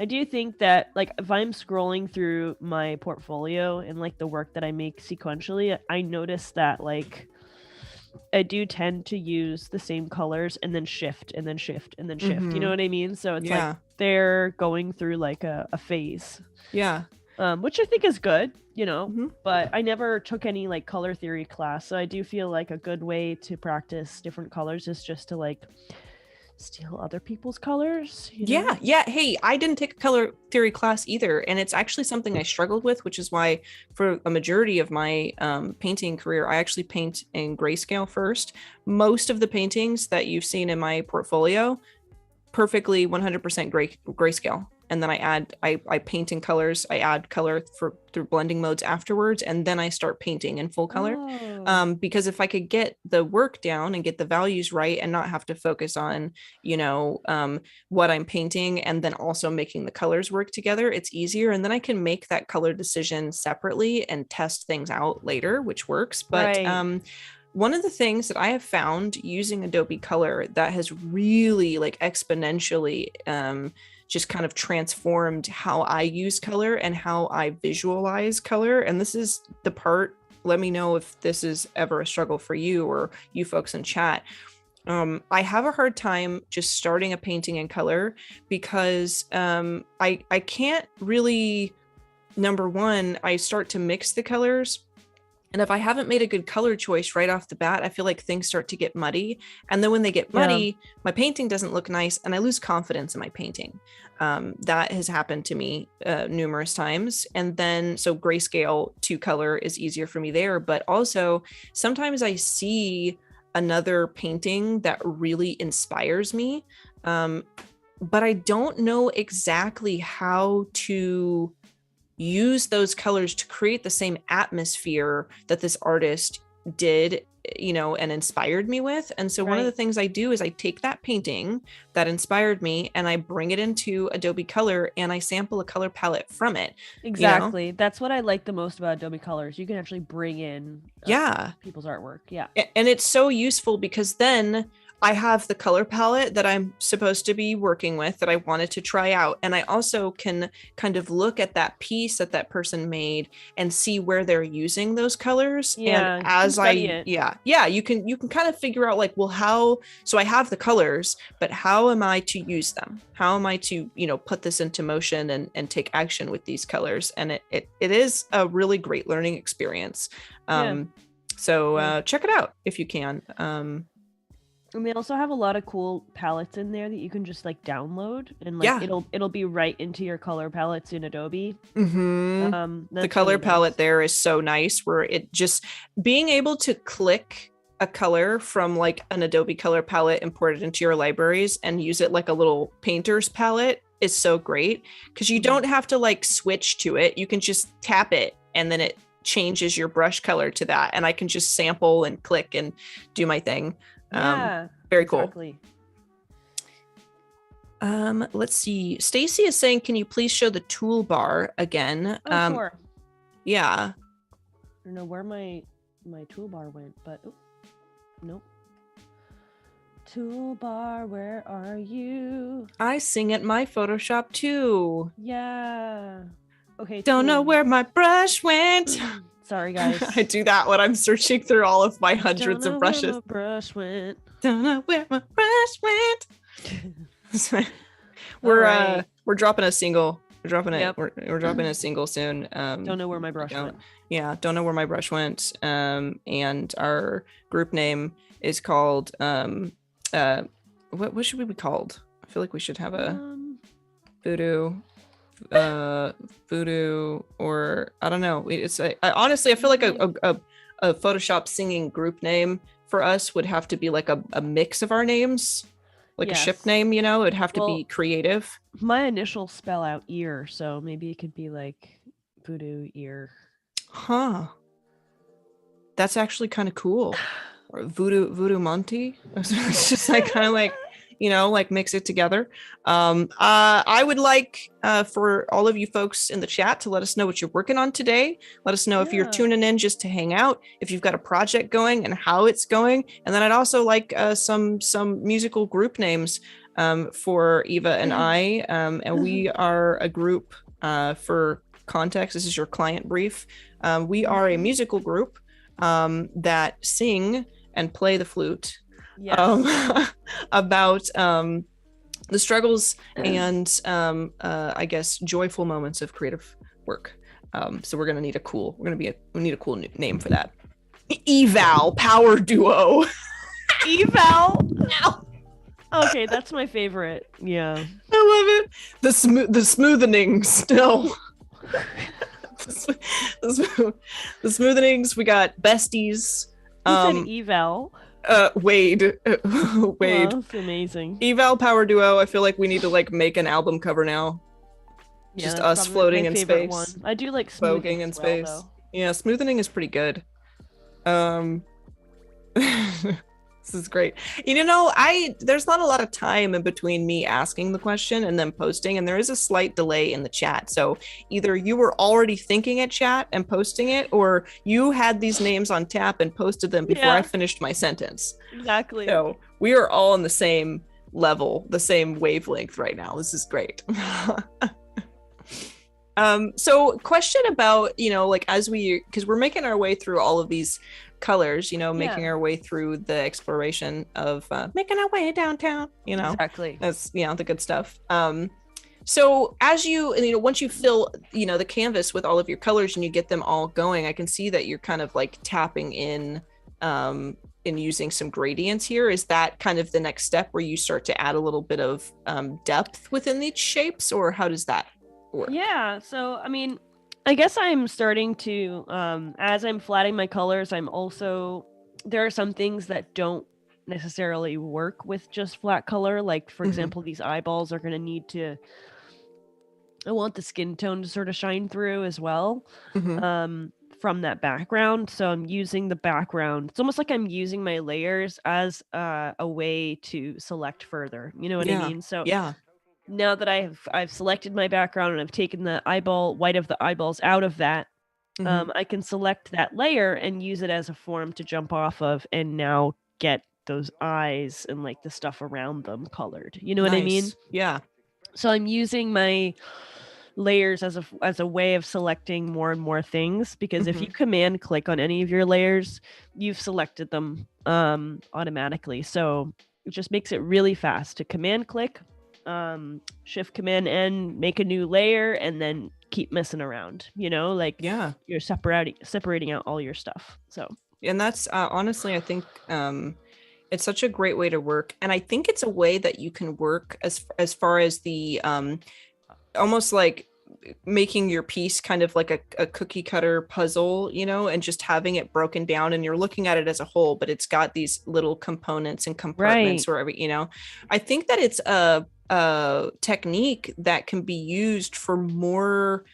I do think that like if I'm scrolling through my portfolio and like the work that I make sequentially, I notice that like I do tend to use the same colors and then shift and then shift and then shift. You know Mm-hmm. what I mean? So it's like Yeah. they're going through like a phase, Yeah. which I think is good, Mm-hmm. but I never took any like color theory class. So I do feel like a good way to practice different colors is just to like steal other people's colors. Yeah, yeah. Hey, I didn't take a color theory class either, and it's actually something I struggled with, which is why for a majority of my painting career, I actually paint in grayscale first. Most of the paintings that you've seen in my portfolio, perfectly 100% grayscale, and then I paint in colors. I add color through blending modes afterwards, and then I start painting in full color. Oh, Because if I could get the work down and get the values right and not have to focus on what I'm painting and then also making the colors work together, it's easier, and then I can make that color decision separately and test things out later, which works. But right. one of the things that I have found using Adobe Color that has really like exponentially just kind of transformed how I use color and how I visualize color. And this is the part, let me know if this is ever a struggle for you or you folks in chat. I have a hard time just starting a painting in color because I can't really, number one, I start to mix the colors, and if I haven't made a good color choice right off the bat, I feel like things start to get muddy. And then when they get Yeah. muddy, my painting doesn't look nice and I lose confidence in my painting. That has happened to me numerous times. And then, so grayscale to color is easier for me there. But also, sometimes I see another painting that really inspires me. But I don't know exactly how to use those colors to create the same atmosphere that this artist did, and inspired me with. And so one of the Right. things I do is I take that painting that inspired me and I bring it into Adobe Color and I sample a color palette from it. Exactly. That's what I like the most about Adobe Colors. You can actually bring in Yeah. people's artwork. Yeah. And it's so useful because then I have the color palette that I'm supposed to be working with that I wanted to try out. And I also can kind of look at that piece that that person made and see where they're using those colors. And Yeah, you can as study it. you can kind of figure out like, well, so I have the colors, but how am I to use them? How am I to, put this into motion and take action with these colors? And it is a really great learning experience. Yeah. So check it out if you can. And they also have a lot of cool palettes in there that you can just like download and like it'll be right into your color palettes in Adobe. The color really palette nice. there is so nice, where it just being able to click a color from like an Adobe color palette, import it into your libraries and use it like a little painter's palette is so great, because you don't have to like switch to it. You can just tap it and then it changes your brush color to that, and I can just sample and click and do my thing. Yeah. Very exactly. cool. Let's see. Stacy is saying, can you please show the toolbar again? Oh, sure. Yeah. I don't know where my toolbar went, but nope. Toolbar, where are you? I sing at my Photoshop too. Yeah. Okay. Don't know where my brush went. Sorry, guys. I do that when I'm searching through all of my hundreds of brushes. Where my brush went. Don't know where my brush went. We're dropping a single. We're dropping it. Yep. We're dropping a single soon. Don't know where my brush went. Yeah, don't know where my brush went. And our group name is called what should we be called? I feel like we should have a voodoo, or I don't know. It's honestly, I feel like a Photoshop singing group name for us would have to be like a mix of our names, like a ship name. You know, it'd have to be creative. My initials spell out ear, so maybe it could be like voodoo ear. Huh. That's actually kind of cool. Or voodoo Monty. It's just like kind of like, you know, like mix it together. I would like for all of you folks in the chat to let us know what you're working on today. Let us know if you're tuning in just to hang out, if you've got a project going and how it's going. And then I'd also like some musical group names for Eva and I. And we are a group, for context, this is your client brief. We are a musical group that sing and play the flute. Yes. About the struggles and I guess joyful moments of creative work. So we need a cool name for that. Eval power duo. Eval. Okay, that's my favorite. Yeah, I love it. The smoothening still. the smoothings. We got besties. You said eval. Wade. Wow, that's amazing. Eval power duo. I feel like we need to like make an album cover now. Yeah, just us floating in space. One. I do like smoothing in space. Well, yeah, smoothing is pretty good. This is great. You know, there's not a lot of time in between me asking the question and then posting, and there is a slight delay in the chat. So either you were already thinking at chat and posting it, or you had these names on tap and posted them before I finished my sentence. Exactly. So we are all on the same level, the same wavelength right now. This is great. So question about, you know, like because we're making our way through all of these colors, you know, making our way through the exploration of making our way downtown, you know. Exactly. That's, you know, the good stuff. So as once you fill, you know, the canvas with all of your colors and you get them all going, I can see that you're kind of like tapping in using some gradients here. Is that kind of the next step where you start to add a little bit of depth within these shapes, or how does that work? Yeah, so I mean, I guess I'm starting to, as I'm flatting my colors, there are some things that don't necessarily work with just flat color. Like, for example, these eyeballs are going to need I want the skin tone to sort of shine through as well from that background. So I'm using the background. It's almost like I'm using my layers as a way to select further. You know what I mean? So now that I've selected my background and I've taken the white of the eyeballs out of that, I can select that layer and use it as a form to jump off of and now get those eyes and like the stuff around them colored. You know what I mean? Yeah. So I'm using my layers as a way of selecting more and more things, because if you command click on any of your layers, you've selected them automatically. So it just makes it really fast to command click, shift command N, make a new layer, and then keep messing around, you know, like you're separating out all your stuff. So, and that's honestly, I think it's such a great way to work, and I think it's a way that you can work as far as the almost like making your piece kind of like a cookie cutter puzzle, you know, and just having it broken down, and you're looking at it as a whole, but it's got these little components and compartments wherever, you know. I think that it's a technique that can be used for more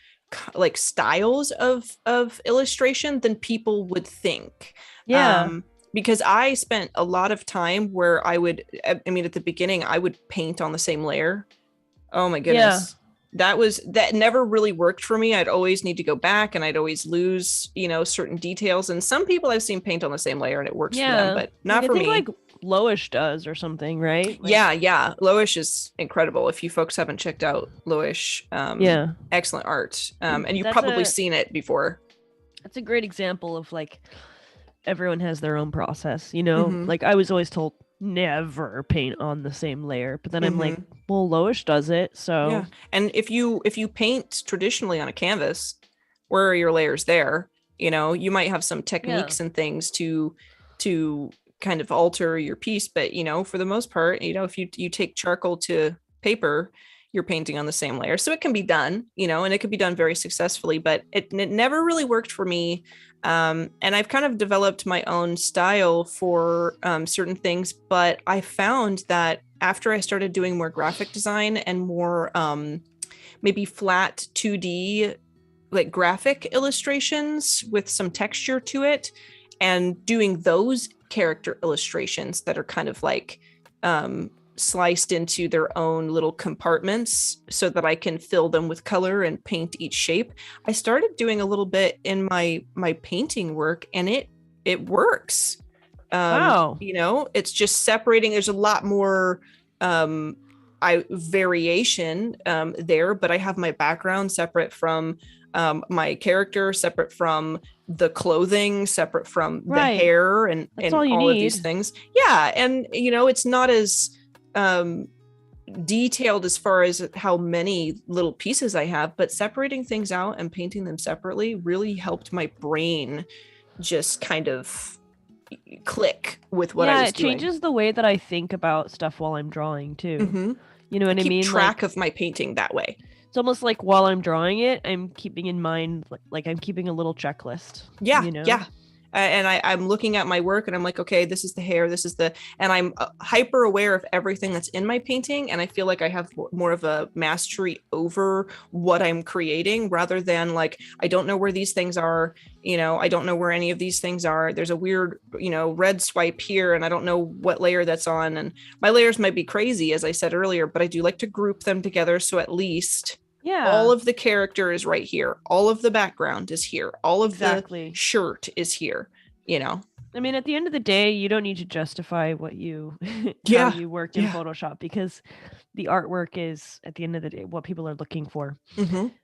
like styles of illustration than people would think. Because I spent a lot of time where at the beginning I would paint on the same layer. Oh my goodness. That never really worked for me. I'd always need to go back and I'd always lose, you know, certain details. And some people I've seen paint on the same layer and it works for them, but not for me. Like Lowish does or something, right? Like, yeah. Lowish is incredible. If you folks haven't checked out Lowish, excellent art. And you've probably seen it before. That's a great example of like everyone has their own process, you know? Like I was always told never paint on the same layer, but then I'm like, well, Lowish does it, so yeah. And if you paint traditionally on a canvas, where are your layers there? You know, you might have some techniques and things to kind of alter your piece, but you know, for the most part, you know, if you take charcoal to paper, you're painting on the same layer. So it can be done, you know, and it can be done very successfully, but it never really worked for me. And I've kind of developed my own style for certain things, but I found that after I started doing more graphic design and more maybe flat 2D, like graphic illustrations with some texture to it, and doing those character illustrations that are kind of like sliced into their own little compartments so that I can fill them with color and paint each shape. I started doing a little bit in my painting work, and it works. wow. You know, it's just separating. There's a lot more variation there, but I have my background separate from my character, separate from the clothing, separate from the hair, and all of these things. Yeah, and you know, it's not as detailed as far as how many little pieces I have, but separating things out and painting them separately really helped my brain just kind of click with what I was doing. Yeah, it changes the way that I think about stuff while I'm drawing too. You know what I mean? Keep track of my painting that way. It's almost like while I'm drawing it, I'm keeping in mind, like I'm keeping a little checklist. Yeah, you know? yeah. And I'm looking at my work and I'm like, okay, this is the hair, this is and I'm hyper aware of everything that's in my painting. And I feel like I have more of a mastery over what I'm creating, rather than like, I don't know where these things are. You know, I don't know where any of these things are. There's a weird, you know, red swipe here, and I don't know what layer that's on. And my layers might be crazy, as I said earlier, but I do like to group them together. So at least all of the character is right here. All of the background is here. All of the shirt is here, you know? I mean, at the end of the day, you don't need to justify what you, how you worked in Photoshop, because the artwork is, at the end of the day, what people are looking for.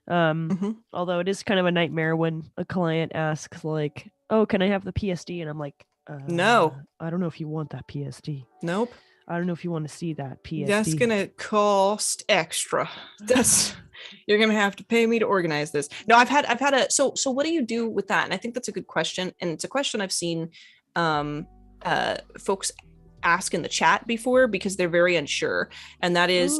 Although it is kind of a nightmare when a client asks like, oh, can I have the PSD? And I'm like, no, I don't know if you want that PSD. Nope. I don't know if you want to see that PSD. That's going to cost extra. You're going to have to pay me to organize this. No, I've had so what do you do with that? And I think that's a good question. And it's a question I've seen folks ask in the chat before, because they're very unsure. And that is,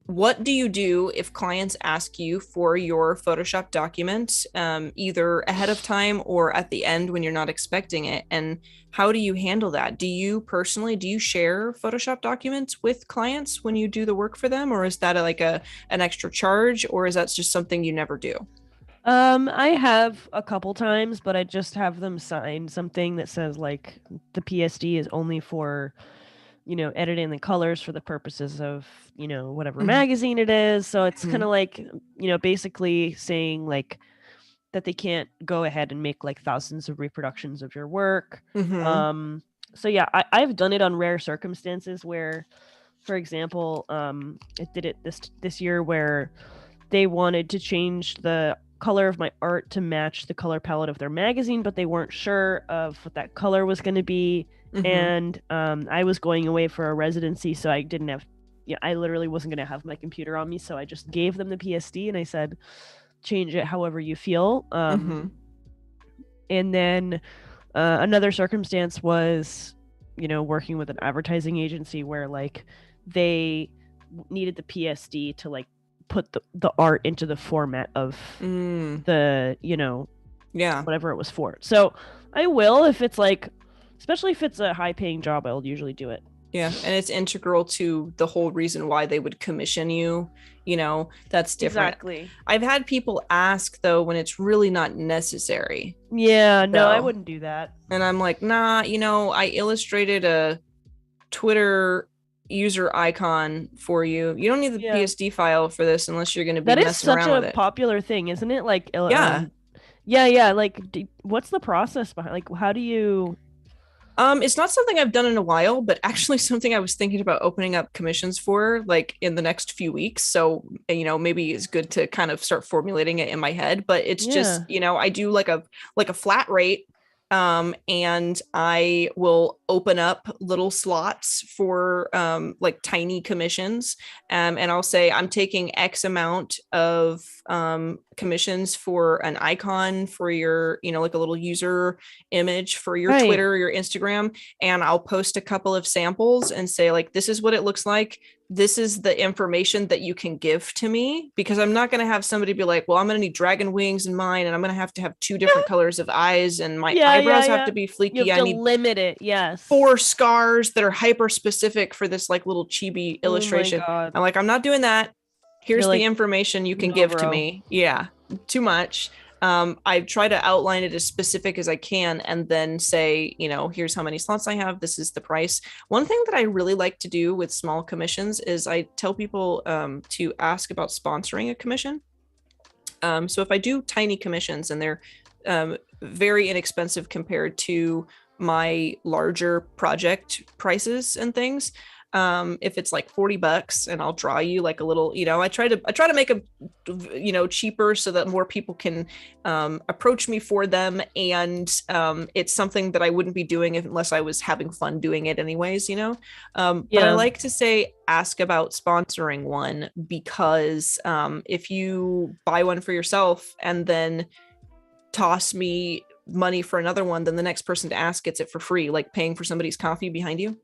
what do you do if clients ask you for your Photoshop document, either ahead of time or at the end when you're not expecting it? And how do you handle that? Do you share Photoshop documents with clients when you do the work for them? Or is that like an extra charge? Or is that just something you never do? I have a couple times, but I just have them sign something that says like the PSD is only for, you know, editing the colors for the purposes of, you know, whatever magazine it is. So it's kind of like, you know, basically saying like that they can't go ahead and make like thousands of reproductions of your work. So yeah, I've done it on rare circumstances where, for example, I did it this year where they wanted to change the color of my art to match the color palette of their magazine, but they weren't sure of what that color was going to be. And I was going away for a residency, so I didn't have, I literally wasn't going to have my computer on me, so I just gave them the PSD and I said, change it however you feel. And then another circumstance was, you know, working with an advertising agency where like they needed the PSD to like put the art into the format of the, you know, whatever it was for. So I will, if it's like, especially if it's a high paying job, I'll usually do it. Yeah. And it's integral to the whole reason why they would commission you. You know, that's different. Exactly. I've had people ask though, when it's really not necessary. Yeah, no, I wouldn't do that. And I'm like, nah, you know, I illustrated a Twitter user icon for you. You don't need the PSD file for this unless you're going to be messing around with it. That is such a popular thing, isn't it? Like, yeah. Like, what's the process behind? Like, how do you? It's not something I've done in a while, but actually something I was thinking about opening up commissions for like in the next few weeks. So, maybe it's good to kind of start formulating it in my head, but it's just, I do like a flat rate. And I will open up little slots for like tiny commissions. And I'll say I'm taking X amount of commissions for an icon for your, like a little user image for your Twitter or your Instagram. And I'll post a couple of samples and say, like, this is what it looks like. This is the information that you can give to me, because I'm not going to have somebody be like, well, I'm going to need dragon wings in mine, and I'm going to have 2 different colors of eyes, and my eyebrows have to be fleeky. You have to limit it. Yes. 4 scars that are hyper specific for this like little chibi illustration. I'm like, I'm not doing that. Here's the information you can give to me. Yeah. Too much. I try to outline it as specific as I can, and then say, here's how many slots I have. This is the price. One thing that I really like to do with small commissions is I tell people to ask about sponsoring a commission. So if I do tiny commissions and they're very inexpensive compared to my larger project prices and things, if it's like $40 and I'll draw you like a little, I try to make them, cheaper so that more people can approach me for them. And it's something that I wouldn't be doing unless I was having fun doing it anyways, but I like to say, ask about sponsoring one, because if you buy one for yourself and then toss me money for another one, then the next person to ask gets it for free, like paying for somebody's coffee behind you.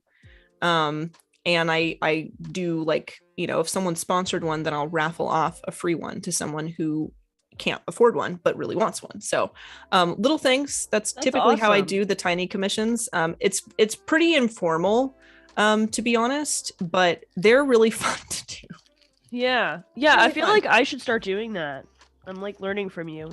And I do, like, if someone sponsored one, then I'll raffle off a free one to someone who can't afford one but really wants one. So little things. That's typically awesome. How I do the tiny commissions. It's pretty informal, to be honest, but they're really fun to do. Yeah. Really I feel fun. Like I should start doing that. I'm like learning from you.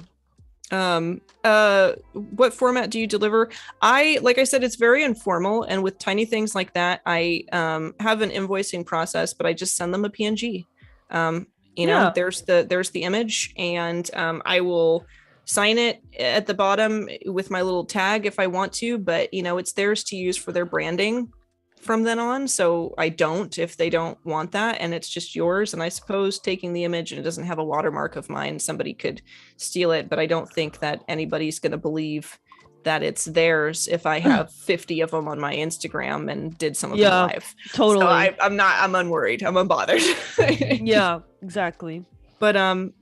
What format do you deliver? Like I said, it's very informal, and with tiny things like that, I have an invoicing process, but I just send them a PNG. There's the image, and I will sign it at the bottom with my little tag if I want to, but it's theirs to use for their branding from then on. So I don't, if they don't want that, and it's just yours. And I suppose taking the image and it doesn't have a watermark of mine, somebody could steal it, but I don't think that anybody's going to believe that it's theirs if I have 50 of them on my Instagram and did some of them live. Totally. So I'm unworried. I'm unbothered. Yeah, exactly. But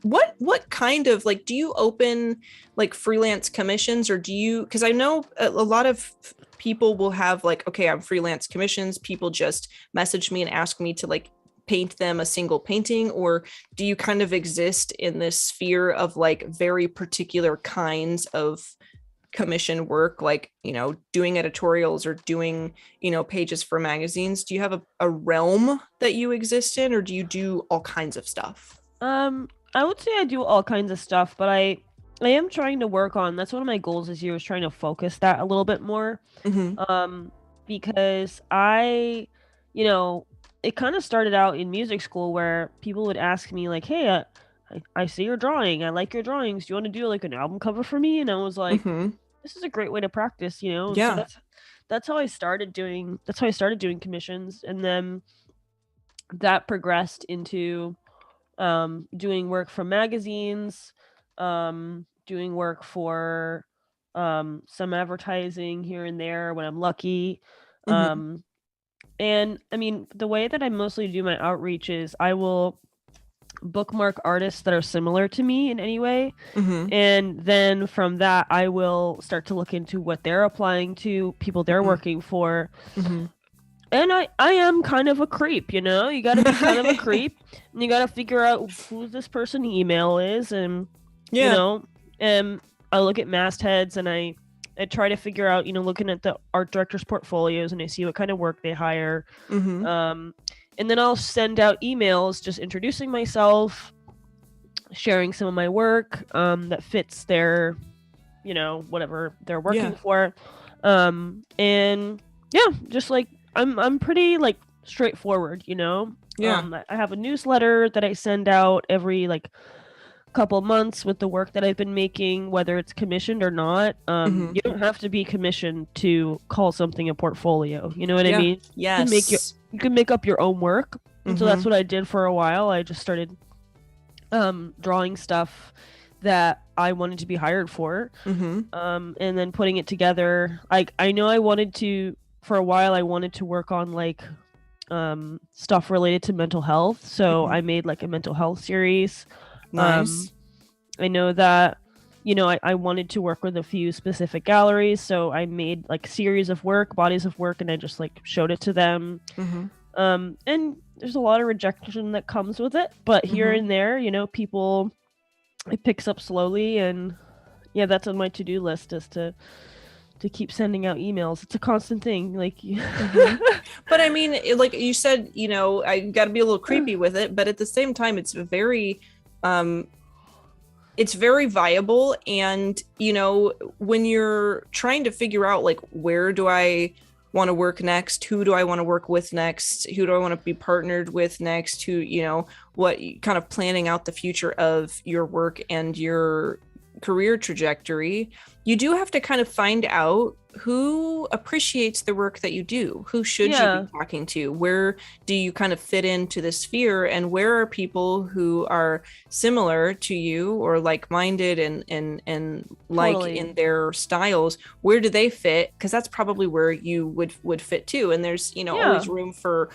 what kind of, like, do you open like freelance commissions, or do you, because I know a lot of people will have like, okay, I'm freelance commissions. People just message me and ask me to like paint them a single painting, or do you kind of exist in this sphere of like very particular kinds of commission work, like, doing editorials or doing, pages for magazines? Do you have a realm that you exist in, or do you do all kinds of stuff? I would say I do all kinds of stuff, but I am trying to work on, that's one of my goals this year, is trying to focus that a little bit more. Mm-hmm. Because it kind of started out in music school where people would ask me like, hey, I see your drawing. I like your drawings. Do you want to do like an album cover for me? And I was like, this is a great way to practice, Yeah. So that's how I started doing commissions. And then that progressed into doing work for magazines, doing work for some advertising here and there when I'm lucky. And I mean, the way that I mostly do my outreach is I will bookmark artists that are similar to me in any way. And then from that, I will start to look into what they're applying to, people they're working for. And I am kind of a creep, you got to be kind of a creep, and you got to figure out who this person's email is. And, and I look at mastheads, and I try to figure out, looking at the art director's portfolios, and I see what kind of work they hire. And then I'll send out emails just introducing myself, sharing some of my work that fits their, whatever they're working for. And yeah, just like, I'm pretty like straightforward, I have a newsletter that I send out every like couple months with the work that I've been making, whether it's commissioned or not. You don't have to be commissioned to call something a portfolio. You know what I mean? Yes. You can make up your own work. And so that's what I did for a while. I just started drawing stuff that I wanted to be hired for, and then putting it together. I know for a while I wanted to work on like stuff related to mental health, so I made like a mental health series. Nice. I know that, you know, I wanted to work with a few specific galleries, so I made like series of work, bodies of work, and I just like showed it to them. And there's a lot of rejection that comes with it, but here and there, you know, it picks up slowly, and yeah, that's on my to-do list, is to keep sending out emails. It's a constant thing, like But I mean, like you said, you know, I got to be a little creepy with it, but at the same time it's very viable. And you know, when you're trying to figure out like, where do I want to work next, who do I want to work with next, who do I want to be partnered with next, who, you know, what kind of planning out the future of your work and your career trajectory, you do have to kind of find out who appreciates the work that you do, who should you be talking to, where do you kind of fit into the sphere, and where are people who are similar to you or like-minded and like Totally. in their styles, where do they fit, because that's probably where you would fit too. And there's, you know, always room for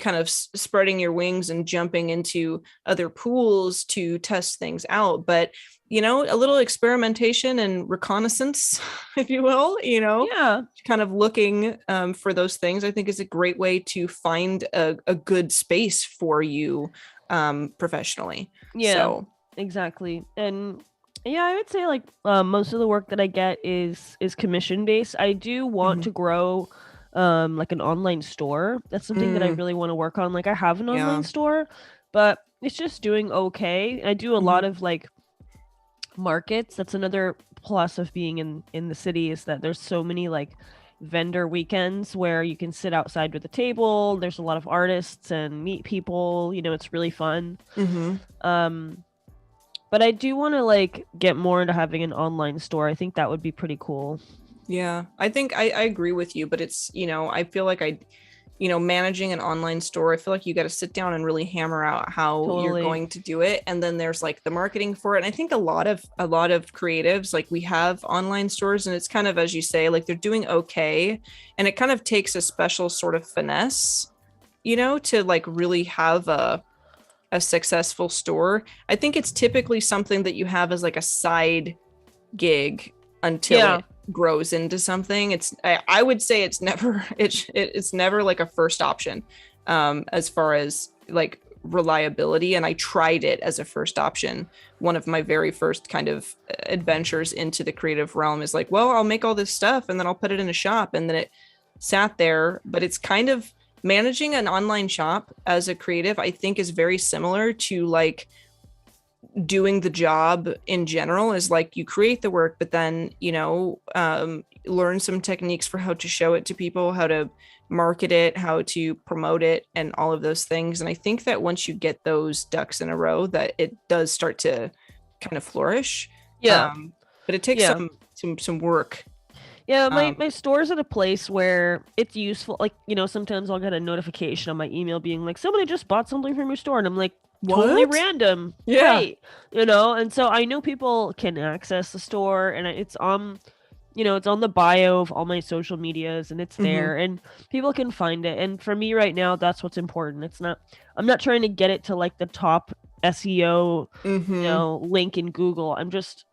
kind of spreading your wings and jumping into other pools to test things out. But you know, a little experimentation and reconnaissance, if you will, you know, kind of looking for those things, I think is a great way to find a good space for you professionally. Yeah, so. exactly. And yeah, I would say like most of the work that I get is commission based. I do want to grow like an online store. That's something that I really want to work on. Like I have an online store, but it's just doing okay. I do a lot of like markets. That's another plus of being in the city, is that there's so many like vendor weekends where you can sit outside with a table. There's a lot of artists and meet people, you know, it's really fun. But I do want to like get more into having an online store. I think that would be pretty cool. Yeah, I think I agree with you, but it's, you know, I feel like you know, managing an online store, I feel like you got to sit down and really hammer out how you're going to do it. And then there's like the marketing for it. And I think a lot of creatives, like we have online stores, and it's kind of, as you say, like they're doing okay. And it kind of takes a special sort of finesse, you know, to like really have a successful store. I think it's typically something that you have as like a side gig until it grows into something. I would say it's never like a first option as far as like reliability. And I tried it as a first option. One of my very first kind of adventures into the creative realm is like, well, I'll make all this stuff and then I'll put it in a shop, and then it sat there. But it's kind of managing an online shop as a creative, I think, is very similar to like doing the job in general. Is like you create the work, but then, you know, learn some techniques for how to show it to people, how to market it, how to promote it, and all of those things. And I think that once you get those ducks in a row, that it does start to kind of flourish. But it takes some work. Yeah, my store's at a place where it's useful. Like, you know, sometimes I'll get a notification on my email being like, somebody just bought something from your store, and I'm like, totally random. Right. You know, and so I know people can access the store, and it's on, you know, it's on the bio of all my social medias, and it's there, and people can find it. And for me right now, that's what's important. I'm not trying to get it to like the top SEO, you know, link in Google. I'm just,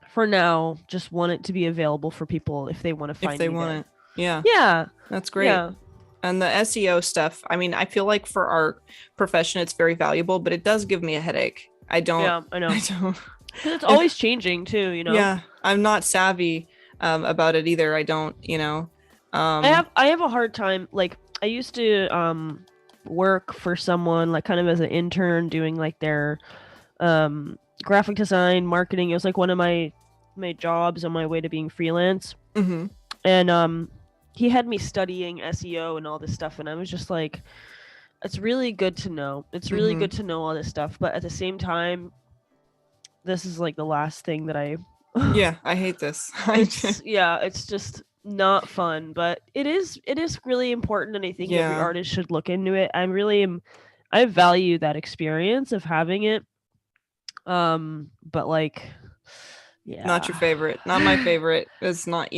for now, just want it to be available for people if they want to find it. If they want it. Yeah. That's great. Yeah. And the SEO stuff, I mean, I feel like for our profession, it's very valuable, but it does give me a headache. I know. I don't. It's always changing too, you know? Yeah. I'm not savvy about it either. I don't, you know. I have a hard time. Like, I used to work for someone, like kind of as an intern, doing like their graphic design, marketing. It was like one of my jobs on my way to being freelance. And he had me studying SEO and all this stuff, and I was just like, it's really good to know. It's really good to know all this stuff, but at the same time, this is like the last thing that I Yeah, I hate this. it's just not fun, but it is really important, and I think every Yeah. artist should look into it. I value that experience of having it. But like, Not your yeah. favorite. Not my favorite. It's not,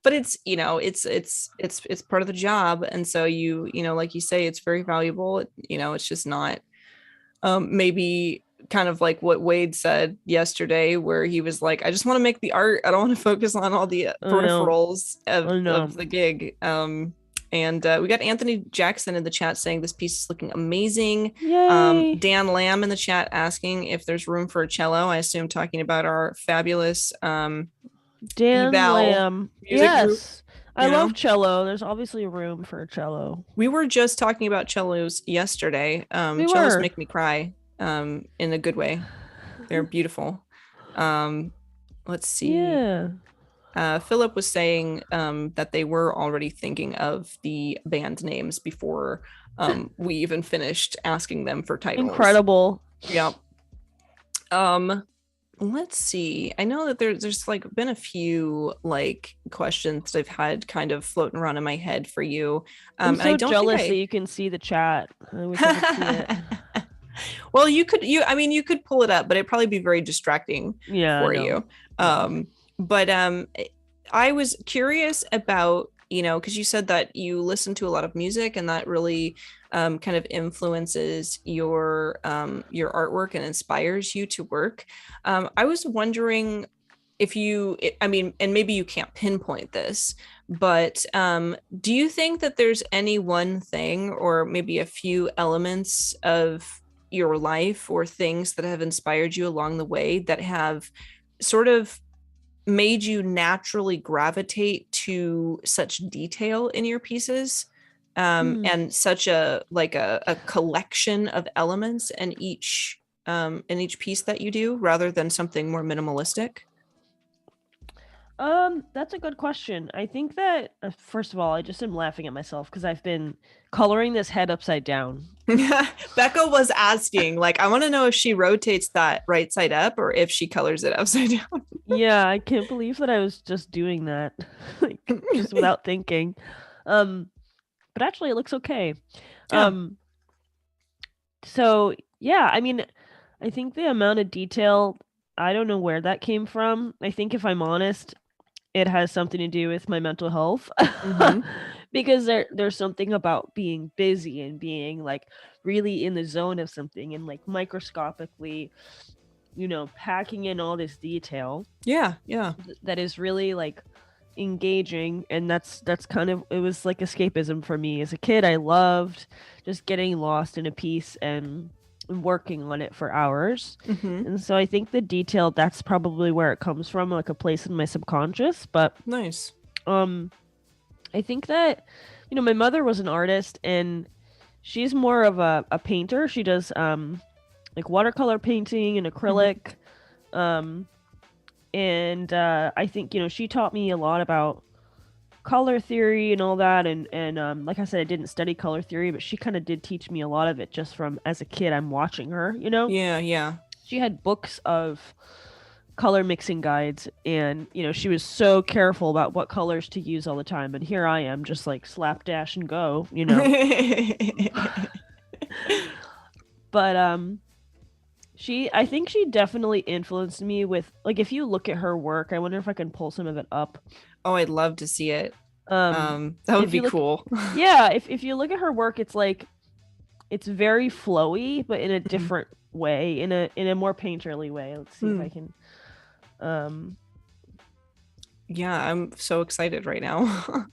but it's, it's part of the job. And so like you say, it's very valuable. It's just not maybe kind of like what Wade said yesterday, where he was like, I just want to make the art. I don't want to focus on all the peripherals of the gig. And we got Anthony Jackson in the chat saying this piece is looking amazing. Yay. Dan Lamb in the chat asking if there's room for a cello. I assume talking about our fabulous Dan Lamb. Yes. I love cello. There's obviously room for a cello. We were just talking about cellos yesterday. Cellos make me cry in a good way. They're beautiful. Let's see. Yeah. Philip was saying that they were already thinking of the band names before we even finished asking them for titles. Incredible. Yep. Let's see. I know that there's like been a few like questions I've had kind of floating around in my head for you. I'm so jealous that you can see the chat. I wish I could see it. Well, you could pull it up, but it'd probably be very distracting for you. But I was curious about, because you said that you listen to a lot of music and that really kind of influences your artwork and inspires you to work. I was wondering if and maybe you can't pinpoint this, but do you think that there's any one thing or maybe a few elements of your life or things that have inspired you along the way that have sort of made you naturally gravitate to such detail in your pieces, and such a collection of elements in each piece that you do, rather than something more minimalistic? That's a good question. I think that first of all, I just am laughing at myself because I've been coloring this head upside down. Becca was asking, like, I want to know if she rotates that right side up or if she colors it upside down. Yeah, I can't believe that I was just doing that, like, just without thinking. But actually, it looks okay. Yeah. So yeah, I mean, I think the amount of detail, I don't know where that came from. I think if I'm honest, it has something to do with my mental health. Because there's something about being busy and being like really in the zone of something and like microscopically, packing in all this detail. Yeah. That is really like engaging, and that's kind of, it was like escapism for me as a kid. I loved just getting lost in a piece and working on it for hours. And so I think the detail, that's probably where it comes from, like a place in my subconscious. But nice. I think that my mother was an artist, and she's more of a painter. She does like watercolor painting and acrylic. And I think she taught me a lot about color theory and all that, and like I said, I didn't study color theory, but she kind of did teach me a lot of it just from as a kid. I'm watching her. Yeah. She had books of color mixing guides, and she was so careful about what colors to use all the time, and here I am just like slapdash and go. But I think she definitely influenced me with, like, if you look at her work, I wonder if I can pull some of it up. Oh, I'd love to see it. That would be cool. Yeah, if you look at her work, it's like, it's very flowy, but in a different way, in a more painterly way. Let's see if I can. Yeah, I'm so excited right now.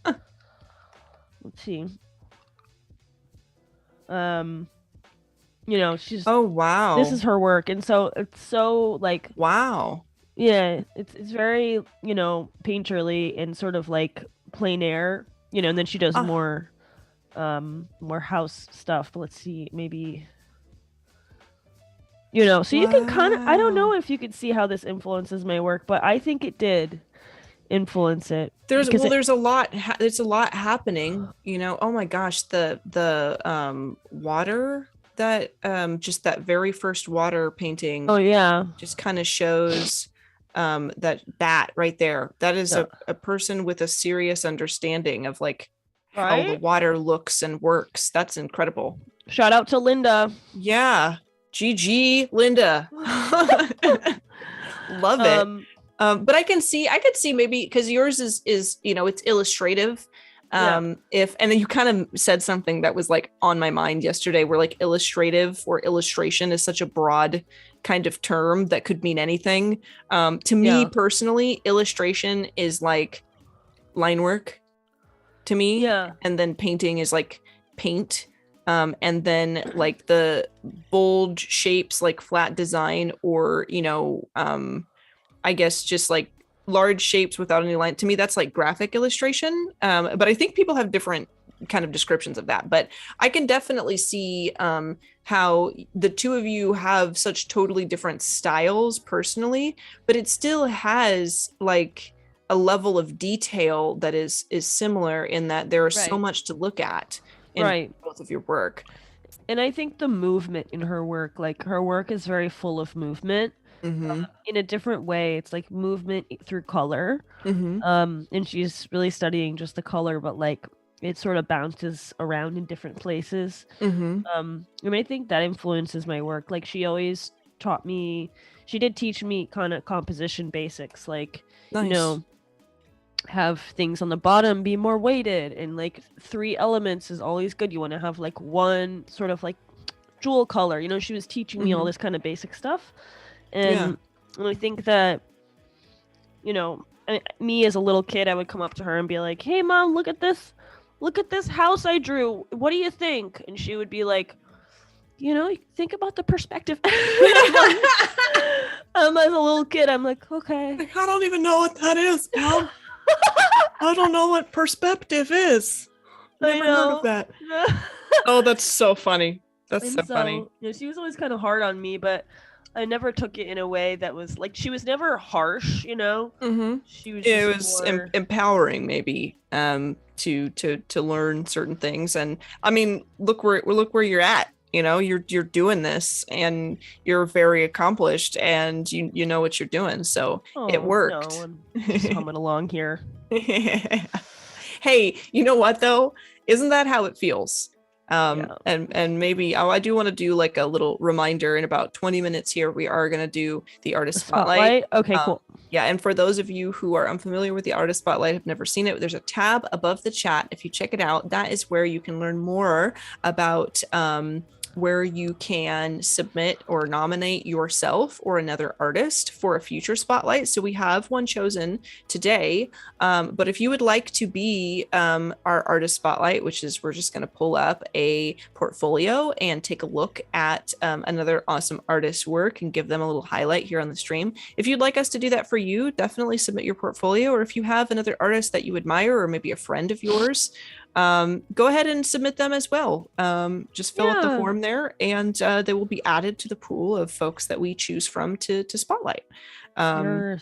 Let's see. She's, oh wow, this is her work, and so it's so like, wow. Yeah, it's very painterly and sort of like plein air, and then she does more house stuff. But let's see, maybe so you can kind of, I don't know if you could see how this influences my work, but I think it did influence it. There's a lot happening. Oh my gosh, the water that just that very first water painting Oh yeah. just kind of shows that right there, that is Yeah. a person with a serious understanding of like how the Right? water looks and works. That's incredible. Shout out to Linda. Yeah. GG, Linda. Love it. But I could see maybe because yours is it's illustrative. If and then you kind of said something that was like on my mind yesterday, where like illustrative or illustration is such a broad kind of term that could mean anything. To me personally, illustration is like line work to me. Yeah. And then painting is like paint. And then like the bold shapes like flat design or I guess just like large shapes without any line, to me that's like graphic illustration. But I think people have different kind of descriptions of that, but I can definitely see how the two of you have such totally different styles personally, but it still has like a level of detail that is similar in that there is so much to look at in both of your work. And I think the movement in her work, like her work is very full of movement. In a different way. It's like movement through color. And she's really studying just the color, but like it sort of bounces around in different places. And I think that influences my work. Like she always she did teach me kind of composition basics, like have things on the bottom be more weighted, and like 3 elements is always good. You want to have like one sort of like jewel color, she was teaching me all this kind of basic stuff. And I think that, me as a little kid, I would come up to her and be like, "Hey mom, look at this house I drew. What do you think?" And she would be like, think about the perspective. As a little kid, I'm like, okay. I don't even know what that is, Mom. I don't know what perspective is. Never heard of that. Oh, that's so funny. That's so funny. She was always kind of hard on me, but I never took it in a way that was like, she was never harsh, She was it was more empowering, maybe, to learn certain things. And I mean, look where you're at. You're doing this and you're very accomplished and you know what you're doing. So it worked. No, I'm just humming along here. Hey, you know what though? Isn't that how it feels? And maybe I do want to do like a little reminder. In about 20 minutes here, we are going to do the artist spotlight. Okay, cool. Yeah, and for those of you who are unfamiliar with the artist spotlight, have never seen it, there's a tab above the chat. If you check it out, that is where you can learn more about where you can submit or nominate yourself or another artist for a future spotlight. So we have one chosen today, but if you would like to be our artist spotlight, which is, we're just going to pull up a portfolio and take a look at another awesome artist's work and give them a little highlight here on the stream. If you'd like us to do that for you, definitely submit your portfolio. Or if you have another artist that you admire, or maybe a friend of yours, go ahead and submit them as well. Just fill out the form there, and they will be added to the pool of folks that we choose from to spotlight. Yeah,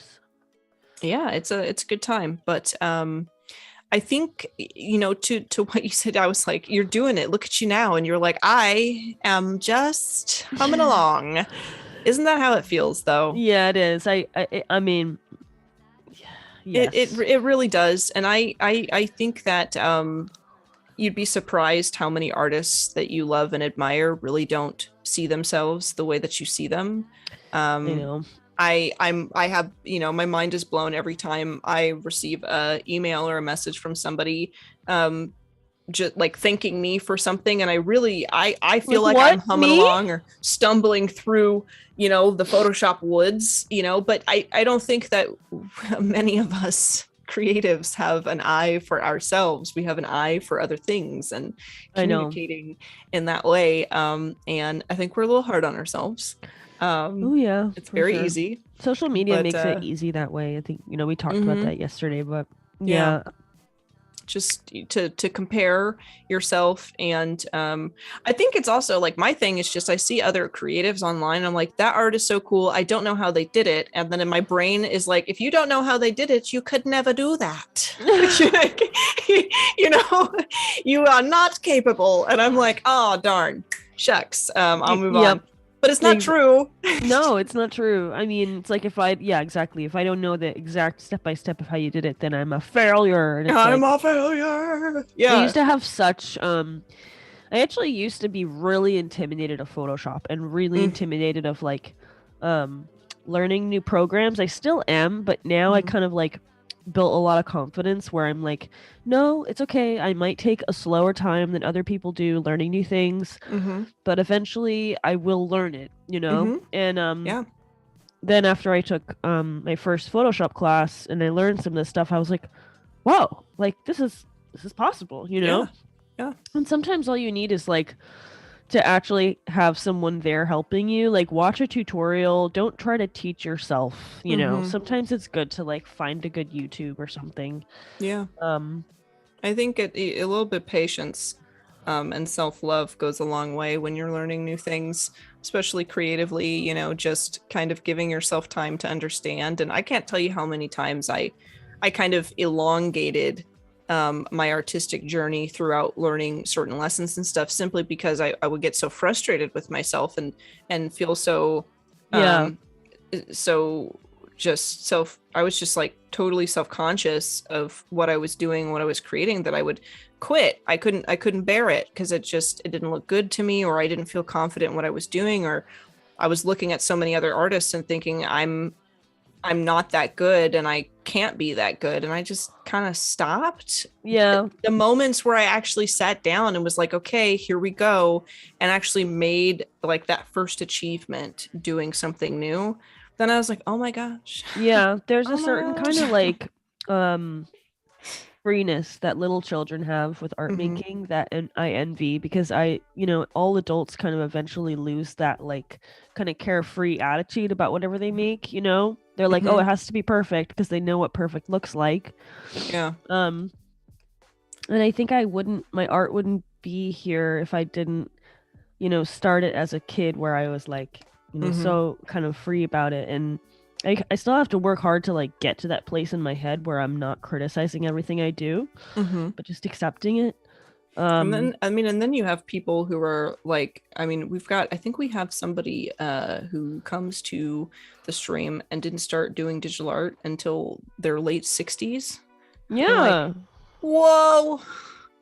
it's a good time. But I think, to what you said, I was like, you're doing it. Look at you now. And you're like, I am just humming along. Isn't that how it feels though? Yeah, it is. I mean, yes. It really does. And I think that you'd be surprised how many artists that you love and admire really don't see themselves the way that you see them. I have, my mind is blown every time I receive a email or a message from somebody just like thanking me for something, and I feel like I'm humming along or stumbling through the Photoshop woods, but I don't think that many of us creatives have an eye for ourselves. We have an eye for other things and communicating in that way, and I think we're a little hard on ourselves. It's very easy. Social media makes it easy that way. I think we talked about that yesterday, but just to compare yourself. And I think it's also like, my thing is just, I see other creatives online, I'm like, that art is so cool, I don't know how they did it. And then in my brain is like, if you don't know how they did it, you could never do that. You are not capable. And I'm like, oh darn. shucks, I'll move Yep. on. But it's not true. No, it's not true. I mean, it's like exactly. If I don't know the exact step-by-step of how you did it, then I'm a failure. And I'm a failure. Yeah. I used to have such, I actually used to be really intimidated of Photoshop and really intimidated of like, learning new programs. I still am, but now I kind of like built a lot of confidence where I'm like, no, it's okay. I might take a slower time than other people do learning new things, but eventually I will learn it, you know? And then after I took my first Photoshop class and I learned some of this stuff, I was like, whoa, like this is possible, you know? Yeah. And sometimes all you need is like to actually have someone there helping you. Like watch a tutorial, don't try to teach yourself, you know. Sometimes it's good to like find a good YouTube or something. I think a little bit patience and self-love goes a long way when you're learning new things, especially creatively, you know, just kind of giving yourself time to understand. And I can't tell you how many times I kind of elongated my artistic journey throughout learning certain lessons and stuff, simply because I would get so frustrated with myself and feel so so just I was just like totally self-conscious of what I was doing, what I was creating, that I would quit. I couldn't bear it because it didn't look good to me, or I didn't feel confident in what I was doing, or I was looking at so many other artists and thinking I'm not that good and I can't be that good. And I just kind of stopped. Yeah. The moments where I actually sat down and was like, okay, here we go, and actually made like that first achievement doing something new, then I was like, oh my gosh. Yeah. There's a certain kind of like freeness that little children have with art making that I envy, because all adults kind of eventually lose that like kind of carefree attitude about whatever they make, you know? They're like, oh, it has to be perfect because they know what perfect looks like. Yeah. And I think my art wouldn't be here if I didn't, start it as a kid where I was like, so kind of free about it. And I still have to work hard to like get to that place in my head where I'm not criticizing everything I do, but just accepting it. And then you have people who are like, I think we have somebody who comes to the stream and didn't start doing digital art until their late 60s. Yeah. Like, whoa.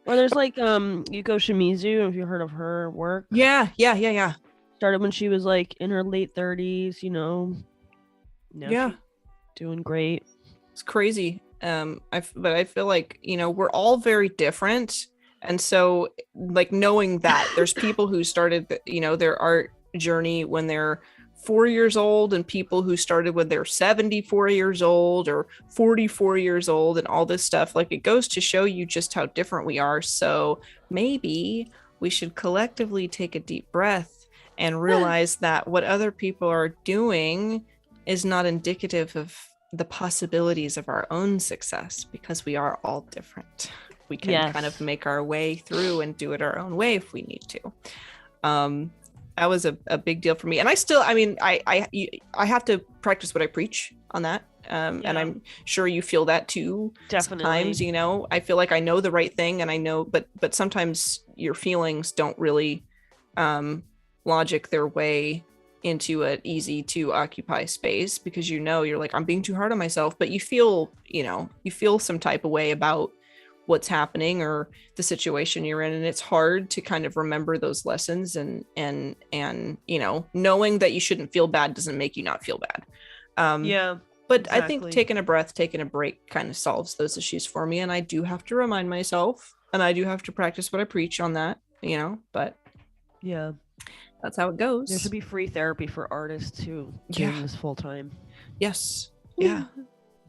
Or there's like Yuko Shimizu, if you heard of her work. Yeah. Started when she was like in her late 30s, Now doing great. It's crazy. But I feel like, we're all very different. And so like knowing that there's people who started, their art journey when they're 4 years old, and people who started when they're 74 years old or 44 years old, and all this stuff, like it goes to show you just how different we are. So maybe we should collectively take a deep breath and realize that what other people are doing is not indicative of the possibilities of our own success, because we are all different. We can kind of make our way through and do it our own way if we need to. That was a big deal for me. And I still, I have to practice what I preach on that. And I'm sure you feel that too. Definitely. Sometimes, I feel like I know the right thing, and I know, but sometimes your feelings don't really logic their way into an easy to occupy space, because you're like, I'm being too hard on myself, but you feel some type of way about what's happening or the situation you're in, and it's hard to kind of remember those lessons, and knowing that you shouldn't feel bad doesn't make you not feel bad. But exactly. I think taking a breath, taking a break kind of solves those issues for me, and I do have to remind myself, and I do have to practice what I preach on that, but yeah, that's how it goes. There should be free therapy for artists who do this full time. Yes. Yeah.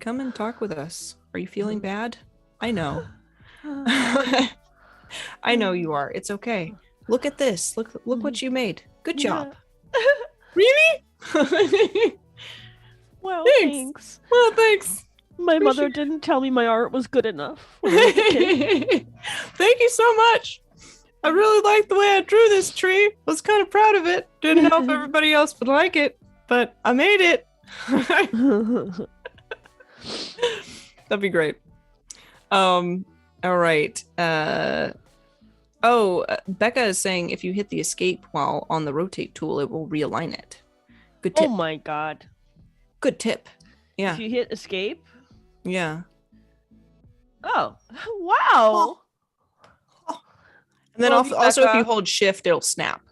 Come and talk with us. Are you feeling bad? I know. I know you are. It's okay. Look at this. Look what you made. Good job. Really? Well, thanks. Well, thanks. My mother didn't tell me my art was good enough. Thank you so much. I really liked the way I drew this tree. I was kind of proud of it. Didn't know if everybody else would like it, but I made it. That'd be great. All right. Oh, Becca is saying if you hit the escape while on the rotate tool, it will realign it. Good tip. Oh my god. Good tip. Yeah. If you hit escape. Yeah. Oh, wow. Oh. And then Well, also if you hold shift, it'll snap.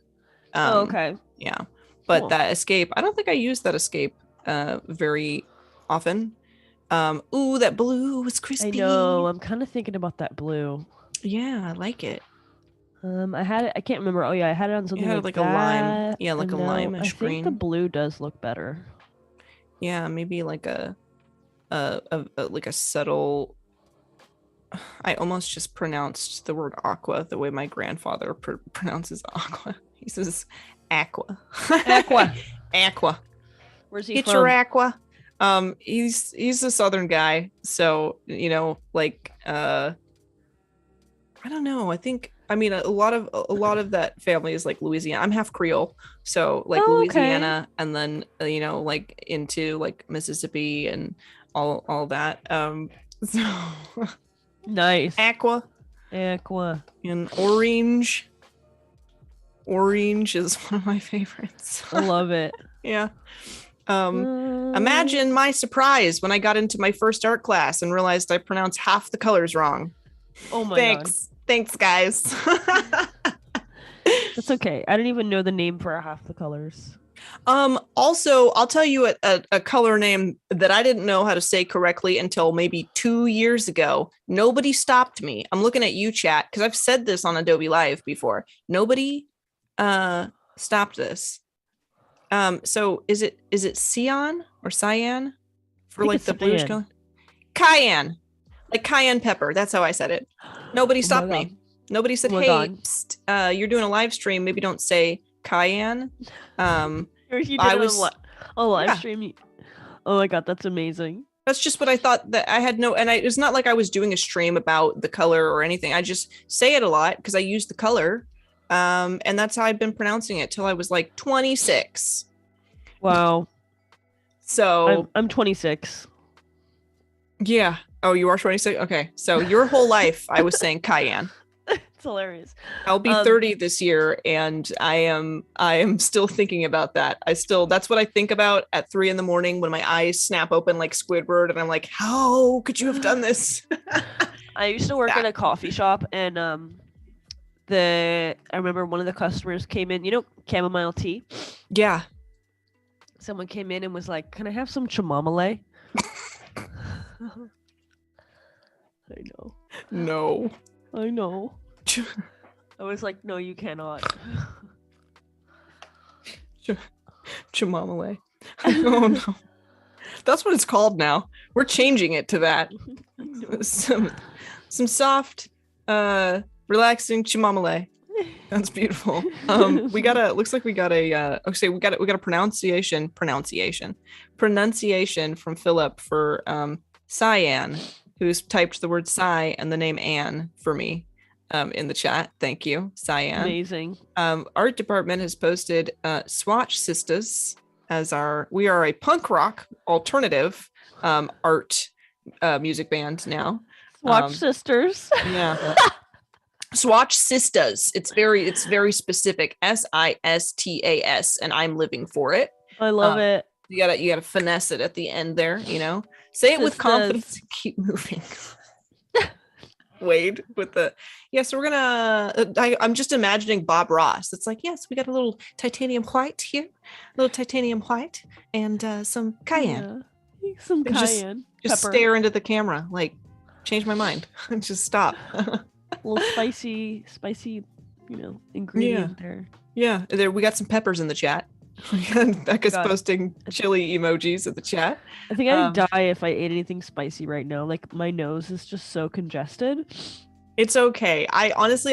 Oh, okay. Yeah. But Cool. that escape, I don't think I use that escape very often. Ooh, that blue was crispy. I know. I'm kind of thinking about that blue. Yeah, I like it. I had it. I can't remember. Oh yeah, I had it on something like a lime. that. Yeah, like a lime-ish I think green. the blue does look better. Yeah, maybe like a subtle. I almost just pronounced the word aqua the way my grandfather pronounces aqua. He says aqua. Aqua. Aqua. Where's he Get from? your aqua. He's a southern guy, so like I don't know. I mean a lot of that family is like Louisiana. I'm half Creole, so like Louisiana, and then like into like Mississippi and all that. So nice. Aqua and orange. Orange is one of my favorites. I love it. Yeah. Imagine my surprise when I got into my first art class and realized I pronounced half the colors wrong. Oh my god. Thanks, guys. That's okay. I didn't even know the name for half the colors. Also, I'll tell you a color name that I didn't know how to say correctly until maybe 2 years ago. Nobody stopped me. I'm looking at you, chat, because I've said this on Adobe Live before. Nobody stopped this. So is it cyan or cyan for like the bluish color? Cayenne, like cayenne pepper. That's how I said it. Nobody stopped me. Nobody said, "Hey, psst, you're doing a live stream. Maybe don't say cayenne." I was live stream. Oh my god, that's amazing. That's just what I thought. That I had it's not like I was doing a stream about the color or anything. I just say it a lot because I use the color. And that's how I've been pronouncing it till I was like 26. Wow. So I'm 26. Yeah. Oh, you are 26? Okay. So your whole life I was saying cayenne. It's hilarious. I'll be 30 this year, and I am still thinking about that. That's what I think about at 3 a.m. when my eyes snap open like Squidward, and I'm like, how could you have done this? I used to work at a coffee shop, and I remember one of the customers came in, chamomile tea. Yeah. Someone came in and was like, "Can I have some chamomile?" I know. No. I know. I was like, "No, you cannot." Chamomile. Oh no. That's what it's called now. We're changing it to that. Some soft, relaxing chamomile. That's beautiful. Looks like we got a pronunciation from Philip for cyan, who's typed the word Cy and the name Anne for me in the chat. Thank you, cyan. Amazing. Art department has posted Swatch Sisters as we are a punk rock alternative art music band now. Swatch Sisters. Yeah. Swatch Sisters. It's very specific. SISTAS, and I'm living for it. I love it. You gotta finesse it at the end there, Say it with confidence and keep moving. Wade with the so we're gonna I'm just imagining Bob Ross. It's like, yes, we got a little titanium white here, and some cayenne. Yeah. Some cayenne. Just stare into the camera, like, change my mind. Just stop. A little spicy, ingredient there. Yeah, there we got some peppers in the chat. Becca's posting chili emojis in the chat. I think I'd die if I ate anything spicy right now. Like, my nose is just so congested. It's okay. I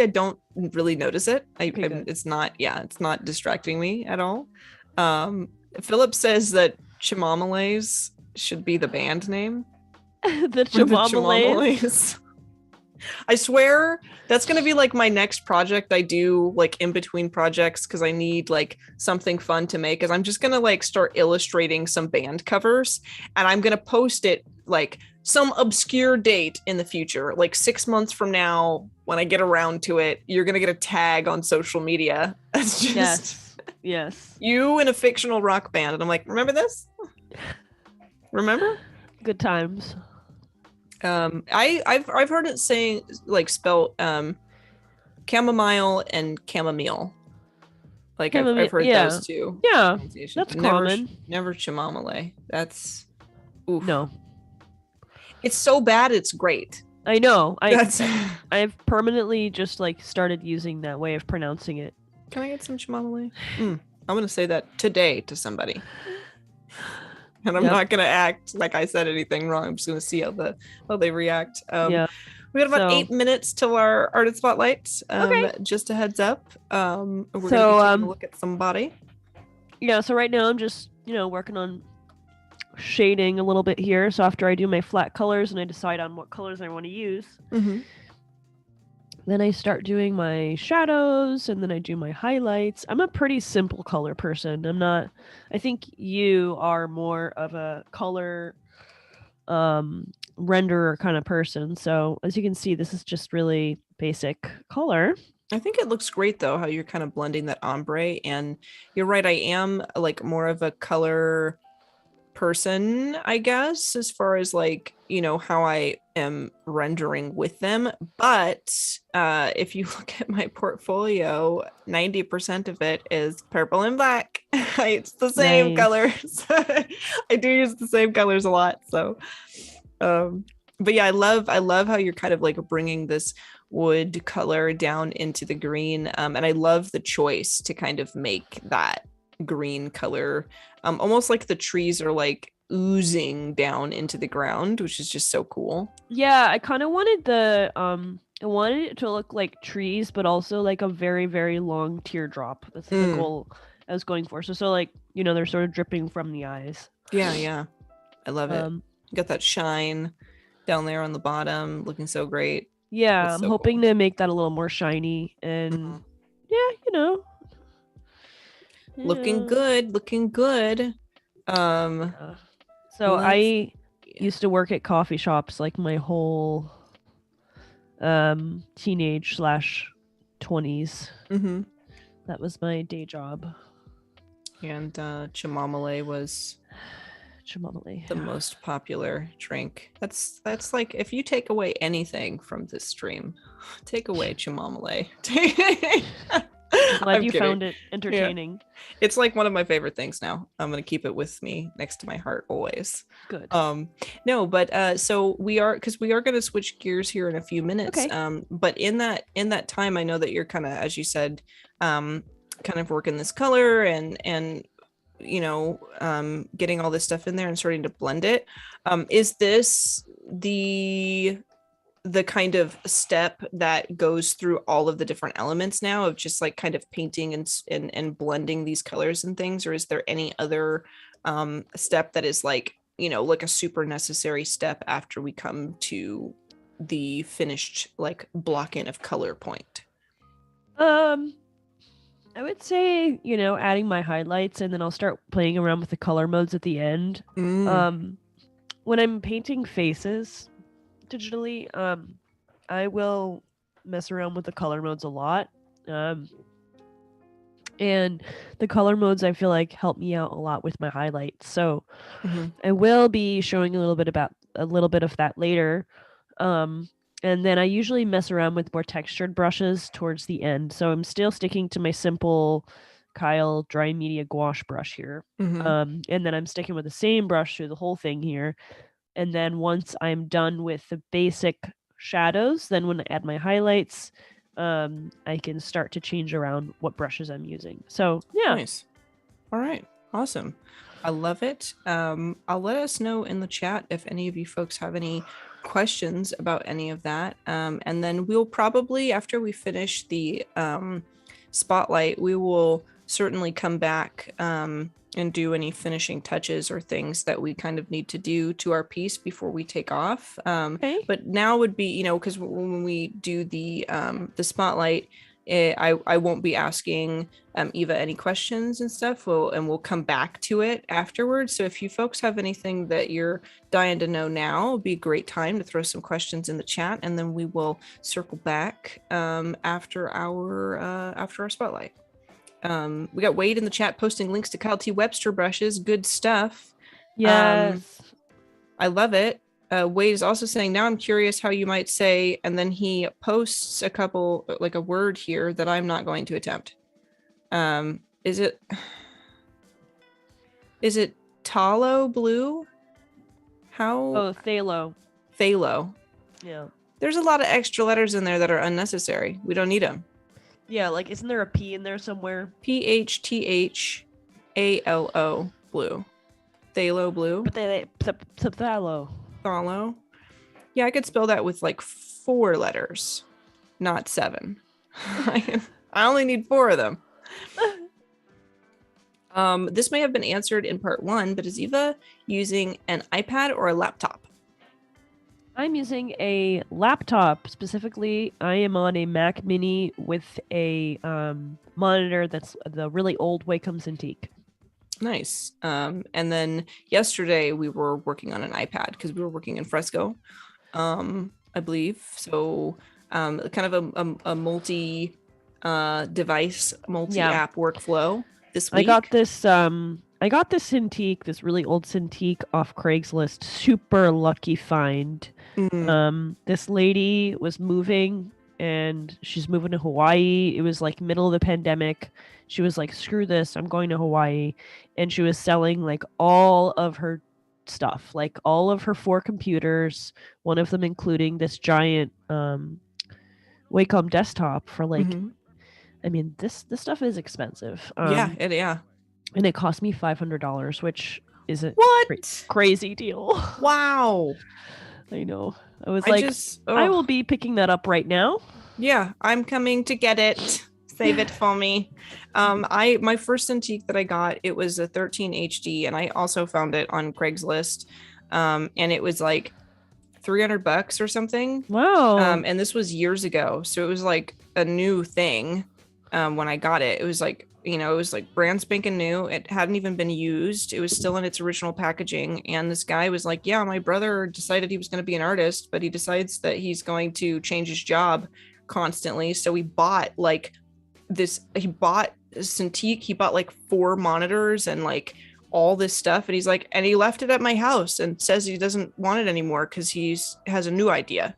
don't really notice it. It's not distracting me at all. Philip says that Chimomiles should be the band name. The Chimomiles. I swear that's going to be like my next project I do, like in between projects, because I need like something fun to make. Is I'm just going to like start illustrating some band covers, and I'm going to post it like some obscure date in the future, like 6 months from now. When I get around to it, you're going to get a tag on social media. It's just yes, you in a fictional rock band. And I'm like, remember this? Remember? Good times. I've heard it saying like spell chamomile and chamomile. Like I've heard those two. Yeah, that's common. Never chamomile. That's oof. No. It's so bad it's great. I know. I've permanently just like started using that way of pronouncing it. Can I get some chamomile? I'm gonna say that today to somebody. And I'm not going to act like I said anything wrong. I'm just going to see how they react. We got about 8 minutes till our artist spotlight. Okay. Just a heads up. We're going to take a look at somebody. Yeah, so right now I'm just, working on shading a little bit here. So after I do my flat colors and I decide on what colors I want to use, then I start doing my shadows and then I do my highlights. I'm a pretty simple color person. I think you are more of a color renderer kind of person. So as you can see, this is just really basic color. I think it looks great though, how you're kind of blending that ombre. And you're right, I am like more of a color person, I guess, as far as like, how I am rendering with them. But if you look at my portfolio, 90% of it is purple and black. It's the same colors. I do use the same colors a lot. So but yeah, I love how you're kind of like bringing this wood color down into the green, and I love the choice to kind of make that green color almost like the trees are like oozing down into the ground, which is just so cool. Yeah, I kind of wanted I wanted it to look like trees, but also like a very, very long teardrop. That's the goal I was going for. So like, they're sort of dripping from the eyes. Yeah. I love it. You got that shine down there on the bottom, looking so great. Yeah, I'm hoping to make that a little more shiny and looking good. So I used to work at coffee shops like my whole teenage / 20s. That was my day job. And chamomile was the most popular drink. That's like, if you take away anything from this stream, take away chamomile. I'm glad you found it entertaining. Yeah. It's like one of my favorite things now. I'm gonna keep it with me next to my heart always. Good. So we are gonna switch gears here in a few minutes. Okay. But in that time, I know that you're kind of, as you said, kind of working this color and getting all this stuff in there and starting to blend it. Is this the kind of step that goes through all of the different elements now of just like kind of painting and blending these colors and things, or is there any other step that is like like a super necessary step after we come to the finished like block in of color point? I would say adding my highlights, and then I'll start playing around with the color modes at the end. When I'm painting faces digitally, I will mess around with the color modes a lot, and the color modes I feel like help me out a lot with my highlights. So I will be showing a little bit of that later, and then I usually mess around with more textured brushes towards the end. So I'm still sticking to my simple Kyle dry media gouache brush here, and then I'm sticking with the same brush through the whole thing here. And then once I'm done with the basic shadows, then when I add my highlights, I can start to change around what brushes I'm using. So yeah. Nice. All right. Awesome. I love it. I'll let us know in the chat if any of you folks have any questions about any of that. And then we'll probably, after we finish the spotlight, we will certainly come back and do any finishing touches or things that we kind of need to do to our piece before we take off. Okay. But now would be, because when we do the spotlight, I won't be asking Eva any questions and stuff. We'll come back to it afterwards. So if you folks have anything that you're dying to know now, it'd be a great time to throw some questions in the chat, and then we will circle back after our spotlight. We got Wade in the chat posting links to Kyle T. Webster brushes. Good stuff. Yes. I love it. Wade is also saying, now I'm curious how you might say, and then he posts a couple, like a word here that I'm not going to attempt. Is it Talo blue? How? Oh, Thalo. Thalo. Yeah. There's a lot of extra letters in there that are unnecessary. We don't need them. Yeah, like, isn't there a P in there somewhere? PHTHALO blue. Thalo blue. But Thalo. Thalo. Yeah, I could spell that with like 4 letters, not 7. I only need 4 of them. This may have been answered in part 1, but is Eva using an iPad or a laptop? I'm using a laptop. Specifically, I am on a Mac Mini with a monitor that's the really old Wacom Cintiq. Nice. And then yesterday we were working on an iPad because we were working in Fresco, I believe. So kind of a multi device, multi-app workflow this week. I got this Cintiq, this really old Cintiq off Craigslist. Super lucky find. This lady was moving, and she's moving to Hawaii. It was like middle of the pandemic. She was like, screw this, I'm going to Hawaii. And she was selling like all of her stuff, like all of her 4 computers, one of them including this giant Wacom desktop for like, I mean, this stuff is expensive. Yeah. And it cost me $500, which is a crazy deal. Wow. I know. I was I will be picking that up right now. Yeah, I'm coming to get it. Save it for me. My first Cintiq that I got, it was a 13 HD, and I also found it on Craigslist. And it was like $300 or something. Wow. And this was years ago, so it was like a new thing. When I got it, it was like, it was like brand spanking new. It hadn't even been used. It was still in its original packaging. And this guy was like, yeah, my brother decided he was going to be an artist, but he decides that he's going to change his job constantly. So he bought like Cintiq. He bought like 4 monitors and like all this stuff. And he's like, and he left it at my house and says he doesn't want it anymore because has a new idea.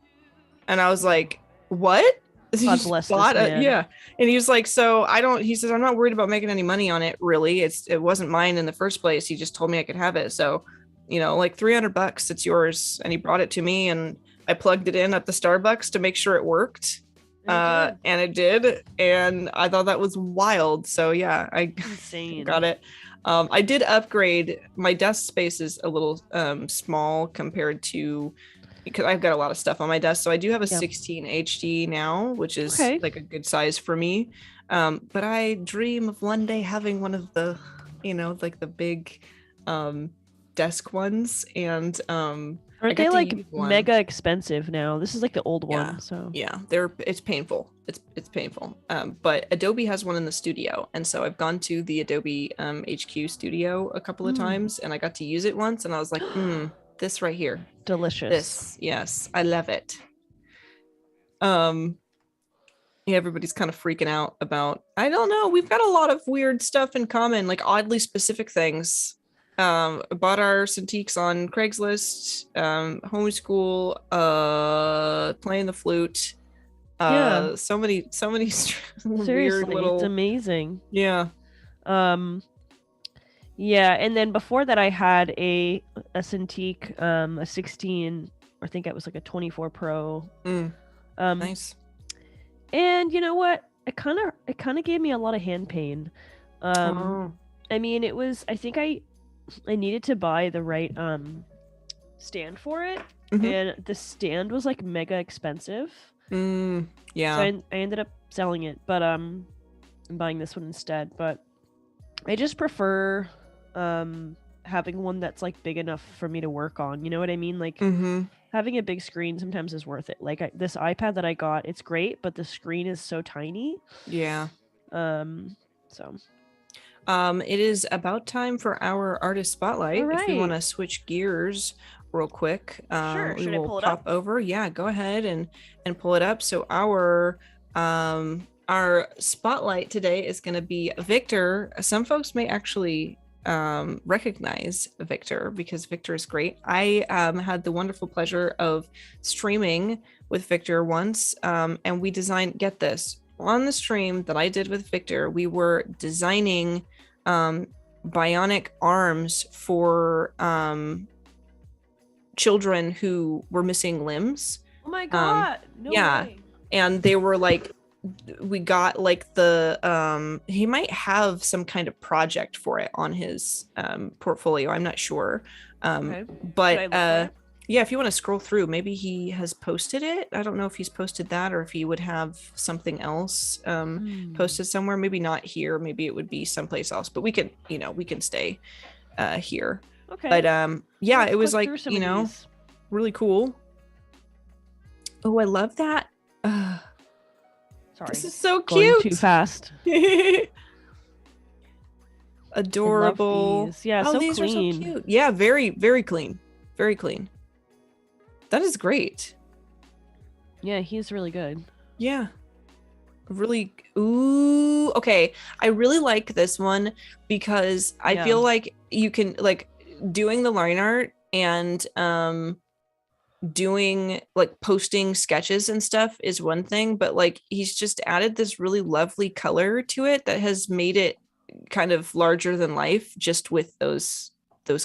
And I was like, what? God bless this man. Yeah. And he was like, he says, I'm not worried about making any money on it, really. It wasn't mine in the first place. He just told me I could have it. So, like $300, it's yours. And he brought it to me, and I plugged it in at the Starbucks to make sure it worked. And it did. And I thought that was wild. So yeah, I got it. I did upgrade. My desk space is a little small compared to, because I've got a lot of stuff on my desk. So I do have a 16 HD now, which is like a good size for me. But I dream of one day having one of the, like the big desk ones. And aren't they like mega expensive now? This is like the old one. So yeah, it's painful. It's painful. But Adobe has one in the studio. And so I've gone to the Adobe HQ studio a couple of times, and I got to use it once, and I was like, this right here, delicious. Yes, I love it. Everybody's kind of freaking out about, I don't know, we've got a lot of weird stuff in common, like oddly specific things. Bought our Cintiqs on Craigslist, homeschool, playing the flute, so many weird little, it's amazing. Yeah, and then before that, I had a Cintiq, a 16, I think it was like a 24 Pro. Nice. And you know what? It kind of gave me a lot of hand pain. I mean, it was, I think I needed to buy the right stand for it, and the stand was like mega expensive. Yeah. So I ended up selling it, but I'm buying this one instead. But I just prefer having one that's like big enough for me to work on. You know what I mean? Like having a big screen sometimes is worth it. Like this iPad that I got, it's great, but the screen is so tiny. Yeah. So it is about time for our artist spotlight. All If we want to right. switch gears real quick, Sure. we Should I will pull it pop up? over. Yeah, go ahead and pull it up. So our spotlight today is going to be Victor. Some folks may actually recognize Victor because Victor is great. I had the wonderful pleasure of streaming with Victor once, and we designed, get this, on the stream that I did with Victor, we were designing bionic arms for children who were missing limbs. Oh my god. No Yeah. way. And they were like, we got like the he might have some kind of project for it on his portfolio. I'm not sure. Okay. But yeah, if you want to scroll through, maybe he has posted it. I don't know if he's posted that or if he would have something else posted somewhere. Maybe not here. Maybe it would be someplace else. But we can, you know, we can stay here. Okay. But yeah, Let's it was click like, through you some of know, these. really cool. Oh, I love that. Sorry. This is so Going cute. too fast. Adorable. I love these. Yeah, oh, so these clean. are so cute. Yeah, very, very clean. Very clean. That is great. Yeah, he's really good. Yeah. Really. Ooh. Okay. I really like this one because I feel like you can, like, doing the line art and doing like posting sketches and stuff is one thing, but like he's just added this really lovely color to it that has made it kind of larger than life just with those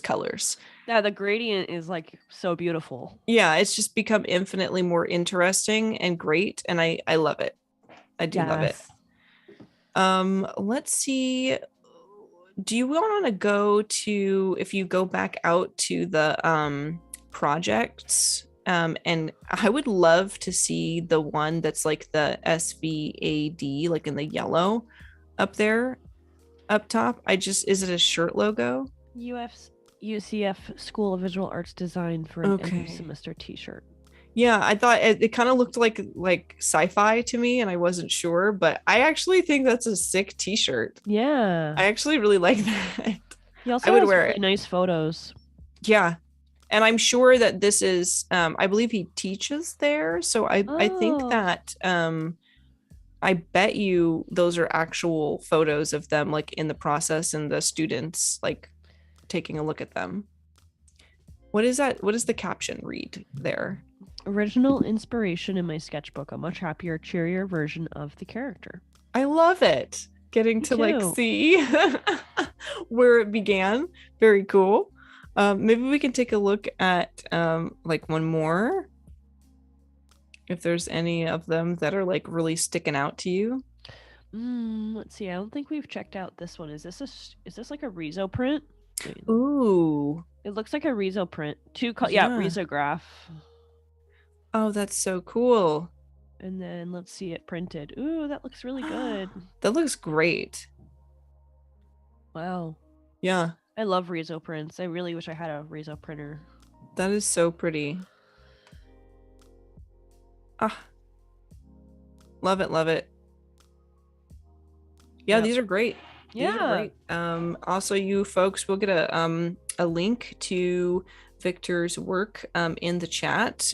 colors. Yeah, the gradient is like so beautiful. Yeah, it's just become infinitely more interesting and great, and I love it. I do love it. Let's see. Do you want to go to, if you go back out to the projects, and I would love to see the one that's like the SVAD, like in the yellow up there up top. Is it a shirt logo? UCF School of Visual Arts Design for an end semester t-shirt. Yeah, I thought it kind of looked like sci-fi to me, and I wasn't sure, but I actually think that's a sick t-shirt. Yeah, I actually really like that. He also I would has wear really it. Nice photos. Yeah, and I'm sure that this is I believe he teaches there, so I think that I bet you those are actual photos of them like in the process and the students like taking a look at them. What is that? What does the caption read there? Original inspiration in my sketchbook, a much happier, cheerier version of the character. I love it. Getting to like see where it began. Very cool. Maybe we can take a look at like one more. If there's any of them that are like really sticking out to you. Let's see. I don't think we've checked out this one. Is this like a Rezo print? Ooh. It looks like a Rezo print. Yeah, Rezograph. Oh, that's so cool. And then let's see it printed. Ooh, that looks really good. That looks great. Wow. Yeah. I love Rezo prints. I really wish I had a Rezo printer. That is so pretty. Ah. Love it, love it. Yeah, these are great. Yeah. These are great. Also, you folks will get a link to Victor's work in the chat.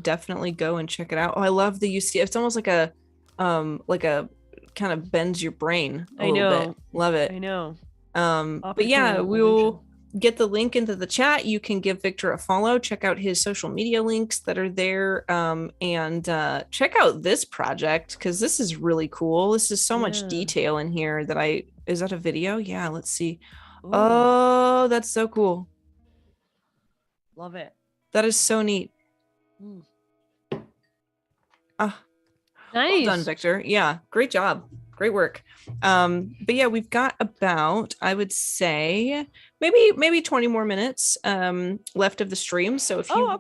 Definitely go and check it out. Oh, I love the UC. It's almost like a kind of bends your brain a little bit. Love it. I know. But yeah, we'll get the link into the chat. You can give Victor a follow, check out his social media links that are there, and check out this project because this is really cool. This is so much detail in here that is that a video? Yeah, let's see. Ooh. Oh, that's so cool. Love it. That is so neat. Nice. Well done, Victor. Yeah, great job. Great work. But yeah, we've got about, I would say, maybe 20 more minutes left of the stream. So if you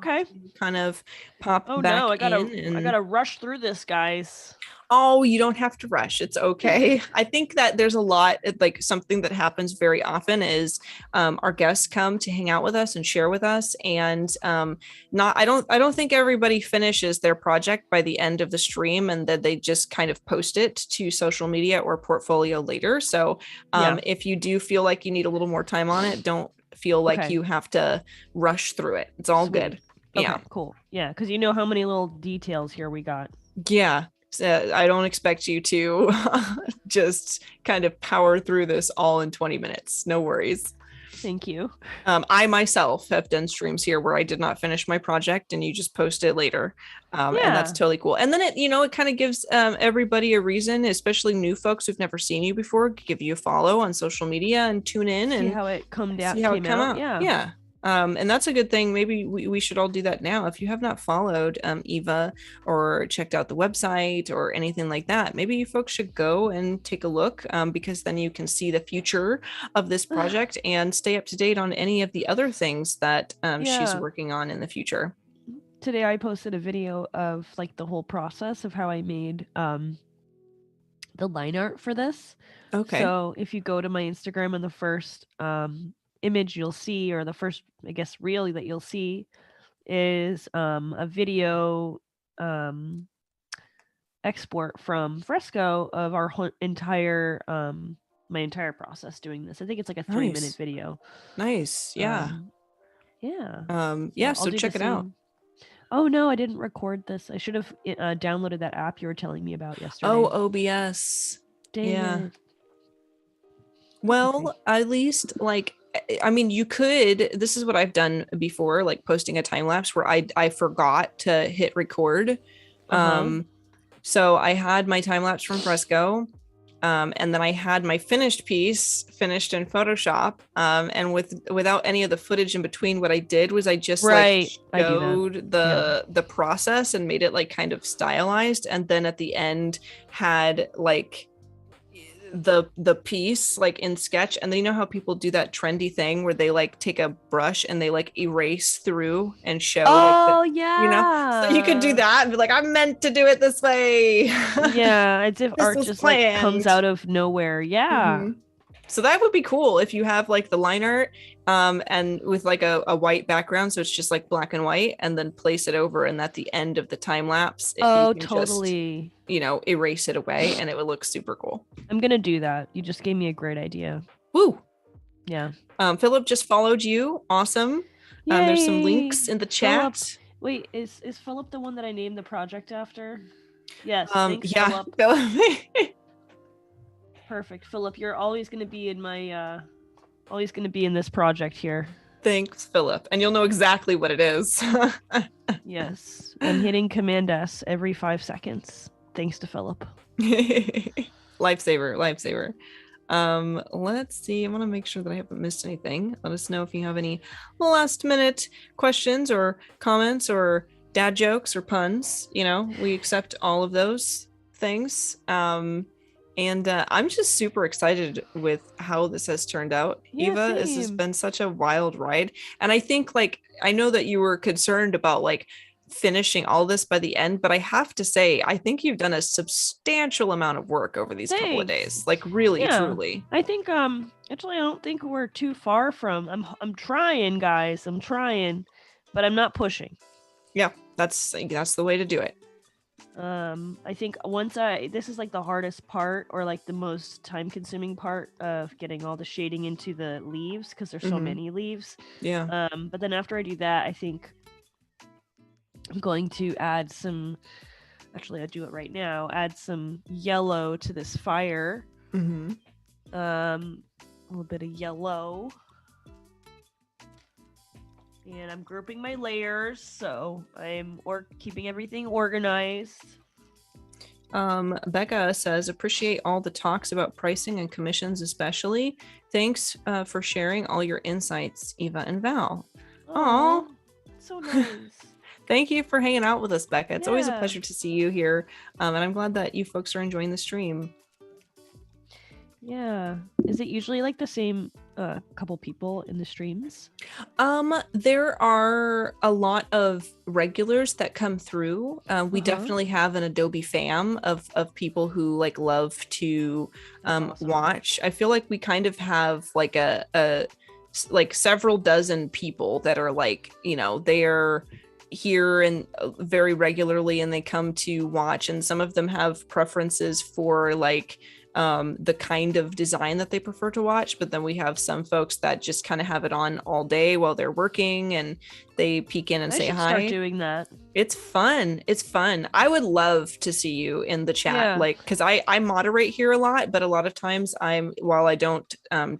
kind of pop back I in, gotta rush through this, guys. Oh, you don't have to rush. It's okay. I think that there's a lot, like something that happens very often is our guests come to hang out with us and share with us. And I don't think everybody finishes their project by the end of the stream and that they just kind of post it to social media or portfolio later. So if you do feel like you need a little more time on it, don't feel like you have to rush through it. It's all good. Yeah. Okay, cool. Yeah, because you know how many little details here we got. Yeah. I don't expect you to just kind of power through this all in 20 minutes. No worries. Thank you. I myself have done streams here where I did not finish my project and you just post it later. And that's totally cool. And then it kind of gives everybody a reason, especially new folks who've never seen you before, give you a follow on social media and tune in and see how it came out. Yeah. And that's a good thing. Maybe we should all do that now. If you have not followed Eva or checked out the website or anything like that, maybe you folks should go and take a look because then you can see the future of this project and stay up to date on any of the other things that she's working on in the future. Today I posted a video of like the whole process of how I made the line art for this. Okay. So if you go to my Instagram and the first image you'll see, or the first, I guess, reel that you'll see is a video export from Fresco of our entire my entire process doing this. I think it's like a 3-minute video. Nice. Yeah. So check it out. Oh no, I didn't record this. I should have downloaded that app you were telling me about yesterday. Oh, OBS. Dang it. Well, at least you could, this is what I've done before, like posting a time lapse where I forgot to hit record. So I had my time lapse from Fresco. And then I had my finished piece finished in Photoshop. And without any of the footage in between, what I did was I just showed the process and made it like kind of stylized. And then at the end had like the piece like in Sketch, and then you know how people do that trendy thing where they like take a brush and they like erase through and show so you could do that and be like, I'm meant to do it this way. It's if art just like comes out of nowhere. So that would be cool if you have like the line art and with like a white background, so it's just like black and white, and then place it over, and at the end of the time lapse totally just, erase it away and it would look super cool. I'm gonna do that. You just gave me a great idea. Woo. Yeah. Philip just followed you. Awesome. There's some links in the chat. Phillip. Wait, is Philip the one that I named the project after? Yes. Thanks, Philip. Perfect. Philip, you're always going to be in my always going to be in this project here. Thanks, Philip. And you'll know exactly what it is. Yes. I'm hitting Command S every 5 seconds. Thanks to Philip. Lifesaver. Let's see. I want to make sure that I haven't missed anything. Let us know if you have any last minute questions or comments or dad jokes or puns. We accept all of those things. And I'm just super excited with how this has turned out. Eva, this has been such a wild ride. And I think I know that you were concerned about finishing all this by the end, but I have to say, I think you've done a substantial amount of work over these couple of days. Really, truly. I think actually I don't think we're too far from. I'm trying, guys. I'm trying, but I'm not pushing. Yeah, that's the way to do it. I think this is the hardest part, or the most time consuming part of getting all the shading into the leaves, because there's so many leaves. Yeah. But then after I do that, I think I'm going to add some, actually I'll do it right now, add some yellow to this fire. A little bit of yellow. And I'm grouping my layers, so I'm keeping everything organized. Becca says, appreciate all the talks about pricing and commissions especially. Thanks for sharing all your insights, Eva and Val. Aw, so nice. Thank you for hanging out with us, Becca. It's always a pleasure to see you here. And I'm glad that you folks are enjoying the stream. Yeah. Is it usually like the same couple people in the streams? There are a lot of regulars that come through. We definitely have an Adobe fam of people who like love to Awesome. watch. I feel like we kind of have like a like several dozen people that are like, you know, they're here and very regularly and they come to watch, and some of them have preferences for like the kind of design that they prefer to watch, but then we have some folks that just kind of have it on all day while they're working and they peek in and say hi. Start doing that. It's fun. I would love to see you in the chat, like, because I moderate here a lot, but a lot of times while I don't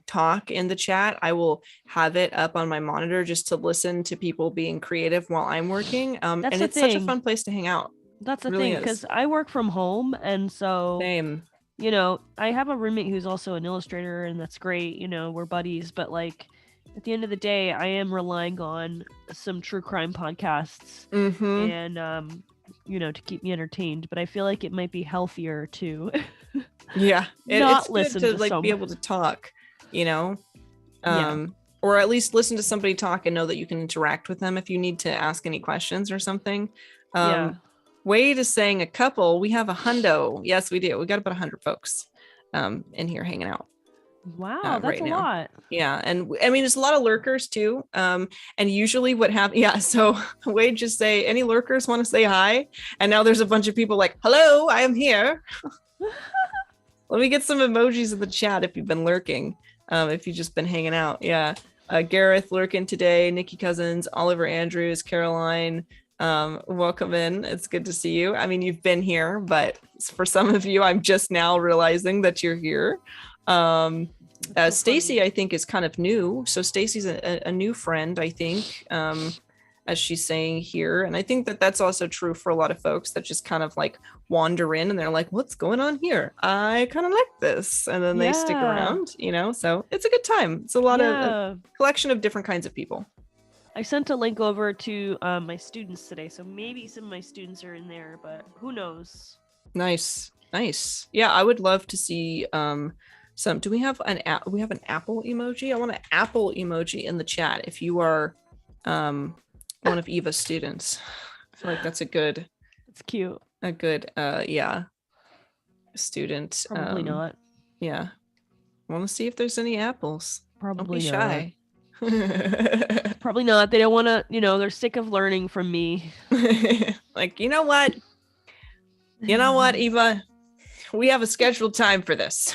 talk in the chat, I will have it up on my monitor just to listen to people being creative while I'm working. And it's such a fun place to hang out. That's the thing, because I work from home, and so same. You know, I have a roommate who's also an illustrator, and that's great. You know, we're buddies, but like at the end of the day, I am relying on some true crime podcasts and, you know, to keep me entertained. But I feel like it might be healthier to not listen to like be able to talk, you know, or at least listen to somebody talk and know that you can interact with them if you need to ask any questions or something. Wade is saying a couple. We have a hundo. Yes, we do. We got about 100 folks in here hanging out. Wow, that's a lot. Yeah, and I mean, there's a lot of lurkers too. And usually what happens, so Wade just say, any lurkers want to say hi? And now there's a bunch of people like, hello, I am here. Let me get some emojis in the chat if you've been lurking, if you've just been hanging out. Yeah, Gareth lurking today, Nikki Cousins, Oliver Andrews, Caroline. Welcome in. It's good to see you. I mean, you've been here, but for some of you, I'm just now realizing that you're here. Stacy, I think, is kind of new. So Stacy's a new friend, I think, as she's saying here. And I think that that's also true for a lot of folks that just kind of like wander in and they're like, what's going on here? I kind of like this. And then they stick around, you know, so it's a good time. It's a lot of a collection of different kinds of people. I sent a link over to my students today, so maybe some of my students are in there, but who knows? Nice. Yeah, I would love to see some. Do we have an apple emoji? I want an apple emoji in the chat if you are one of Eva's students. I feel like that's a good. It's cute. A good student. Probably not. Yeah. I want to see if there's any apples. Probably Don't be shy. Probably not. They don't want to, you know, they're sick of learning from me. Like, you know what, Eva, we have a scheduled time for this.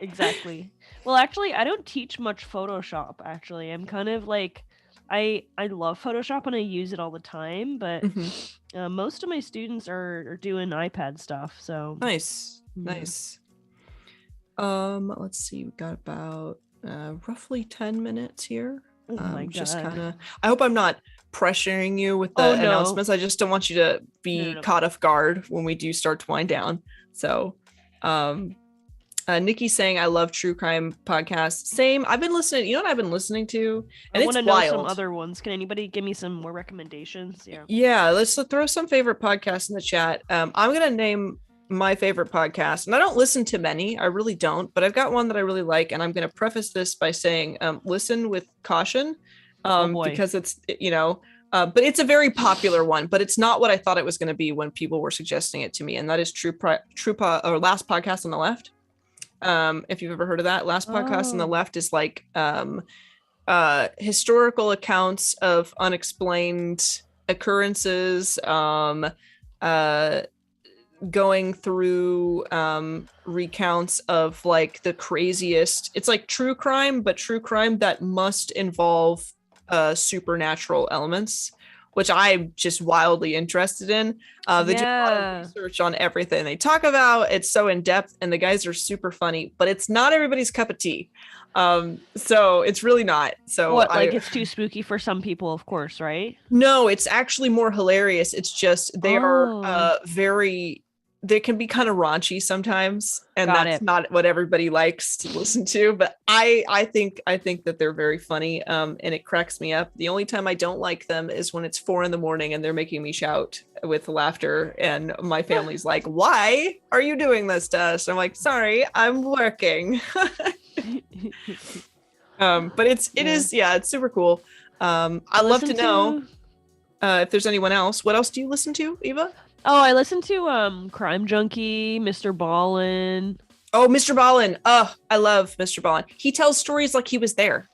Exactly. Well, actually, I don't teach much Photoshop. Actually, I'm kind of like, I love Photoshop and I use it all the time, but most of my students are doing iPad stuff. So nice. Let's see, we got about roughly 10 minutes here. Oh my God. Just kind of, I hope I'm not pressuring you with the announcements. I just don't want you to be caught off guard when we do start to wind down. So Nikki's saying, I love true crime podcasts. Same. I've been listening. You know what I've been listening to? And I want to know some other ones. Can anybody give me some more recommendations? Yeah, let's throw some favorite podcasts in the chat. I'm going to name my favorite podcast, and I don't listen to many, I really don't, but I've got one that I really like, and I'm going to preface this by saying listen with caution, because it's, you know, but it's a very popular one, but it's not what I thought it was going to be when people were suggesting it to me, and that is or Last Podcast on the Left. If you've ever heard of that. Last Podcast on the Left is like historical accounts of unexplained occurrences, going through recounts of like the craziest, it's like true crime, but true crime that must involve supernatural elements, which I'm just wildly interested in. They do a lot of research on everything they talk about. It's so in depth, and the guys are super funny, but it's not everybody's cup of tea. So it's really not. So what, like it's too spooky for some people, of course, right? No, it's actually more hilarious. It's just they are very they can be kind of raunchy sometimes, and Got that's it. not what everybody likes to listen to. But I think that they're very funny, and it cracks me up. The only time I don't like them is when it's 4 a.m. and they're making me shout with laughter, and my family's like, "Why are you doing this to us?" I'm like, "Sorry, I'm working." But it is it's super cool. I'd love to know if there's anyone else. What else do you listen to, Eva? Oh, I listen to Crime Junkie, Mr. Ballin. Oh, Mr. Ballin. Oh, I love Mr. Ballin. He tells stories like he was there.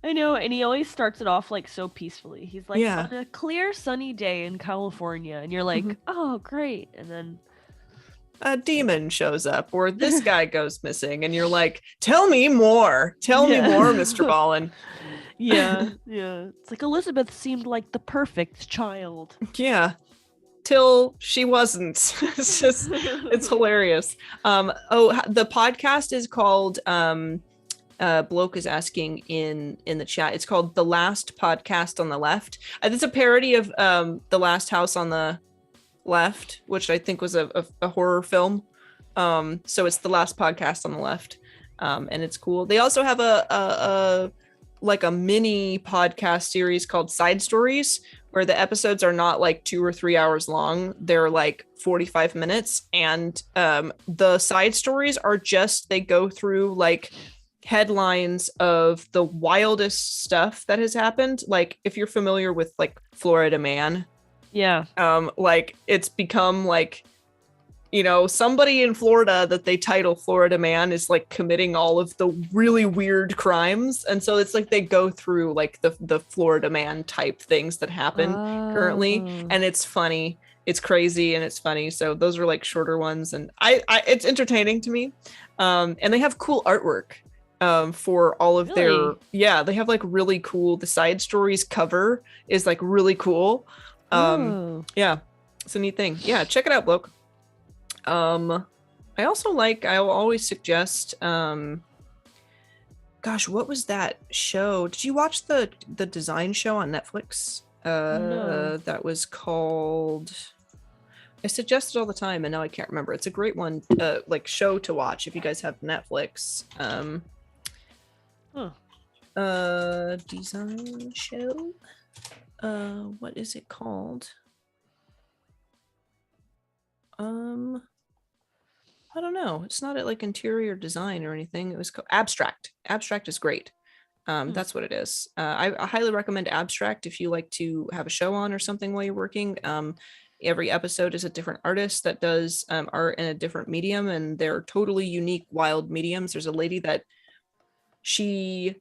I know, and he always starts it off like so peacefully. He's like, Yeah. on a clear sunny day in California, and you're like, oh, great. And then a demon shows up, or this guy goes missing, and you're like, tell me more. Tell me more, Mr. Ballin. Yeah. It's like Elizabeth seemed like the perfect child. Yeah. Till she wasn't. It's hilarious. The podcast is called Bloke is asking in the chat, it's called The Last Podcast on the Left. It's a parody of The Last House on the Left, which I think was a horror film. So it's The Last Podcast on the Left, and it's cool. They also have a mini podcast series called Side Stories, where the episodes are not like 2 or 3 hours long. They're like 45 minutes. And the side stories are just, they go through like headlines of the wildest stuff that has happened. Like if you're familiar with like Florida Man. Yeah. Like it's become like, you know, somebody in Florida that they title Florida Man is like committing all of the really weird crimes. And so it's like they go through like the Florida Man type things that happen currently. And it's funny. It's crazy and it's funny. So those are like shorter ones. And I it's entertaining to me. And they have cool artwork for all of their, they have like really cool, the Side Stories cover is like really cool. Yeah, it's a neat thing. Yeah, check it out, Bloke. I also I'll always suggest, gosh, what was that show? Did you watch the design show on Netflix? No. That was called, I suggest it all the time and now I can't remember. It's a great one, like show to watch if you guys have Netflix. Design show. What is it called? I don't know. It's not like interior design or anything. It was called Abstract. Abstract is great. That's what it is. I highly recommend Abstract if you like to have a show on or something while you're working. Every episode is a different artist that does art in a different medium, and they're totally unique, wild mediums. There's a lady that she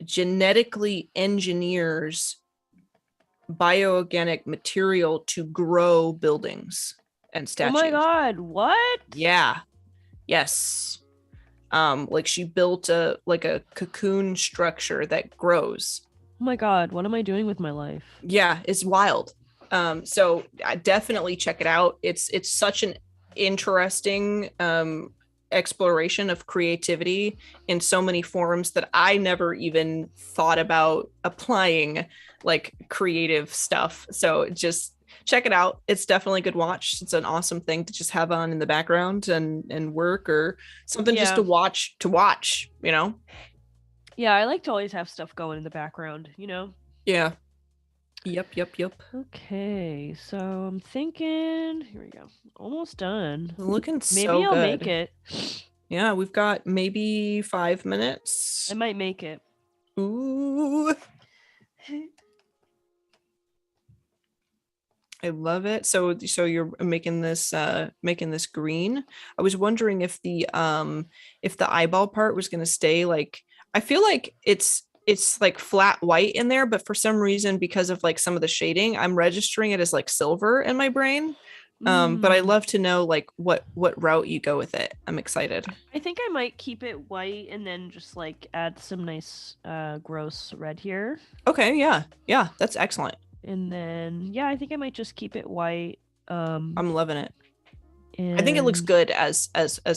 genetically engineers bioorganic material to grow buildings and statues. Oh my god, what? Yeah. Yes. Like she built a cocoon structure that grows. Oh my god, what am I doing with my life? Yeah, it's wild. So I definitely check it out. It's such an interesting exploration of creativity in so many forms that I never even thought about applying like creative stuff. So just check it out. It's definitely a good watch. It's an awesome thing to just have on in the background and work or something just to watch, you know? Yeah, I like to always have stuff going in the background, you know? Yeah. Yep. Okay, so I'm thinking, here we go. Almost done. Looking so Maybe I'll good. make it. Yeah, we've got maybe 5 minutes. I might make it. Ooh. I love it. So you're making this green. I was wondering if the eyeball part was going to stay like, I feel like it's like flat white in there, but for some reason, because of like some of the shading, I'm registering it as like silver in my brain. But I'd love to know like what route you go with it. I'm excited. I think I might keep it white and then just like add some nice gross red here. Okay, yeah, that's excellent. And then I think I might just keep it white. I'm loving it. I think it looks good as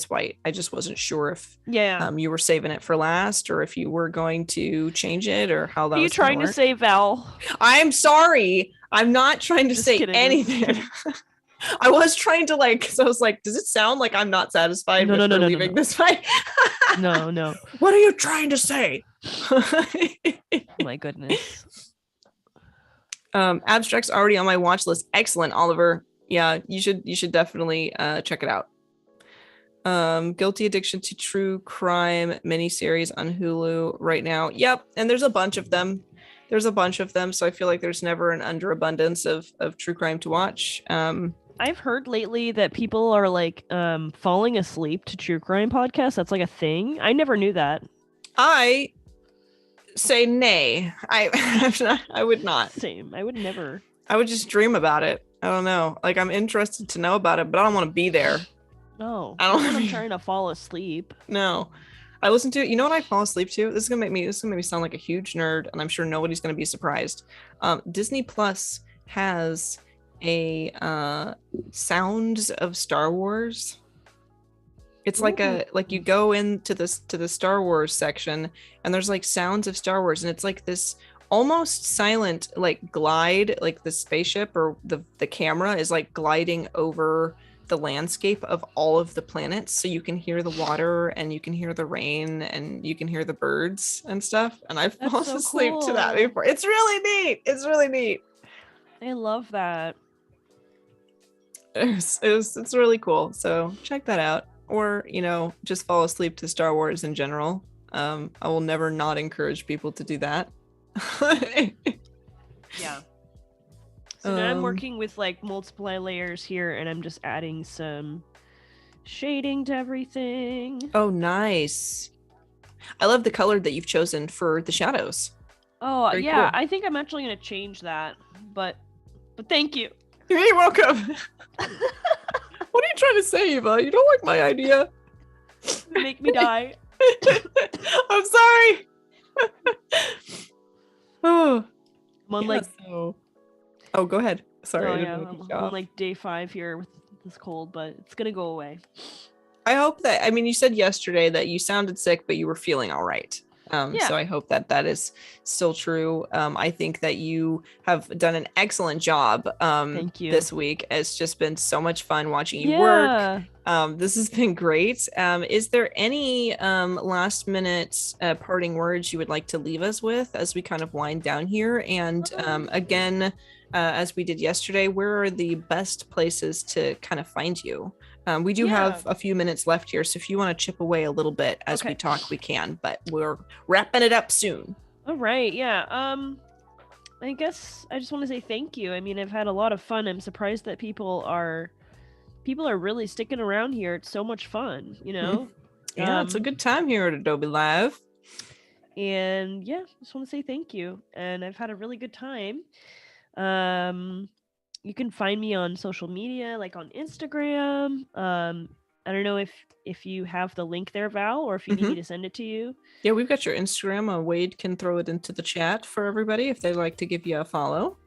white. I just wasn't sure if you were saving it for last or if you were going to change it or how that was. Are you trying to say Val? I'm sorry. I'm not trying to say kidding. anything. I was trying to so I was like, does it sound like I'm not satisfied with leaving this fight? No. What are you trying to say? My goodness. Abstract's already on my watch list. Excellent, Oliver. Yeah, you should definitely check it out. Guilty Addiction to True Crime miniseries on Hulu right now. Yep, and there's a bunch of them. So I feel like there's never an underabundance of true crime to watch. I've heard lately that people are falling asleep to true crime podcasts. That's like a thing. I never knew that. I say nay. I would not. Same. I would never. I would just dream about it. I don't know. I'm interested to know about it, but I don't want to be there. No. I don't want to trying to fall asleep. No. I listen to, you know what I fall asleep to? This is gonna make me sound like a huge nerd, and I'm sure nobody's gonna be surprised. Disney Plus has a Sounds of Star Wars. It's like you go into the Star Wars section, and there's Sounds of Star Wars, and it's this almost silent glide, the spaceship or the camera is gliding over the landscape of all of the planets, so you can hear the water and you can hear the rain and you can hear the birds and stuff. And I've fallen asleep to that before. It's really neat. I love that. It's really cool. So check that out, or just fall asleep to Star Wars in general. I will never not encourage people to do that. Yeah. So now I'm working with multiple layers here, and I'm just adding some shading to everything. Oh, nice. I love the color that you've chosen for the shadows. Oh, very yeah. Cool. I think I'm actually going to change that, but thank you. You're welcome. What are you trying to say, Eva? You don't like my idea? Make me die. I'm sorry. Oh. I'm on Oh, go ahead. Sorry. Oh, yeah. I'm on day 5 here with this cold, but it's going to go away. I hope that, you said yesterday that you sounded sick, but you were feeling all right. So I hope that is still true. I think that you have done an excellent job Thank you. This week. It's just been so much fun watching you work. This has been great. Is there any last minute parting words you would like to leave us with as we kind of wind down here? And again, as we did yesterday, where are the best places to kind of find you? We do have a few minutes left here, so if you want to chip away a little bit as we talk, we can, but we're wrapping it up soon. All right. Yeah. I guess I just want to say thank you. I've had a lot of fun. I'm surprised that people are really sticking around here. It's so much fun, Yeah, it's a good time here at Adobe Live. And yeah, just want to say thank you. And I've had a really good time. You can find me on social media, on Instagram. I don't know if you have the link there, Val, or if you need me to send it to you. Yeah, we've got your Instagram. Wade can throw it into the chat for everybody if they'd like to give you a follow.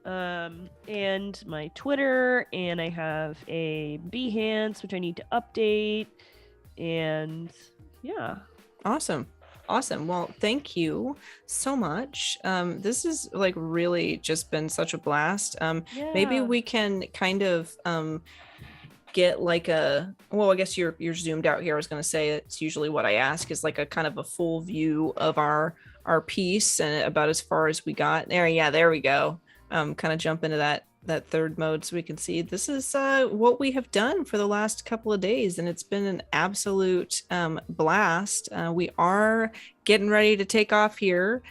And my Twitter, and I have a Behance, which I need to update. And yeah. Awesome. Well, thank you so much. This is really just been such a blast. Maybe we can kind of get I guess you're zoomed out here. I was going to say it's usually what I ask is a kind of a full view of our piece and about as far as we got there. Yeah, there we go. Kind of jump into that third mode so we can see this is what we have done for the last couple of days, and it's been an absolute blast. We are getting ready to take off here,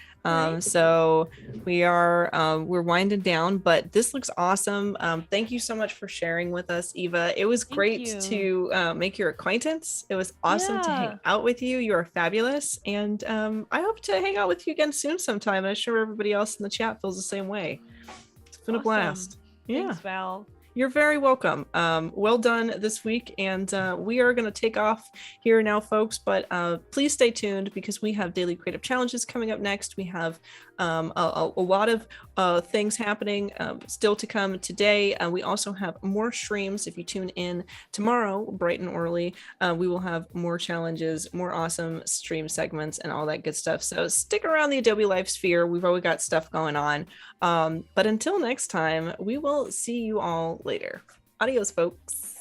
so we're winding down, but this looks awesome. Thank you so much for sharing with us, Eva. It was great to make your acquaintance. It was awesome to hang out with you. You are fabulous, and I hope to hang out with you again soon sometime. I'm sure everybody else in the chat feels the same way. It's been a blast. Thanks, Val. You're very welcome. Well done this week, and we are going to take off here now, folks. But please stay tuned because we have daily creative challenges coming up next. We have a lot of things happening still to come today. We also have more streams. If you tune in tomorrow, bright and early, we will have more challenges, more awesome stream segments, and all that good stuff. So stick around the Adobe Life Sphere. We've always got stuff going on. But until next time, we will see you all later. Adios, folks.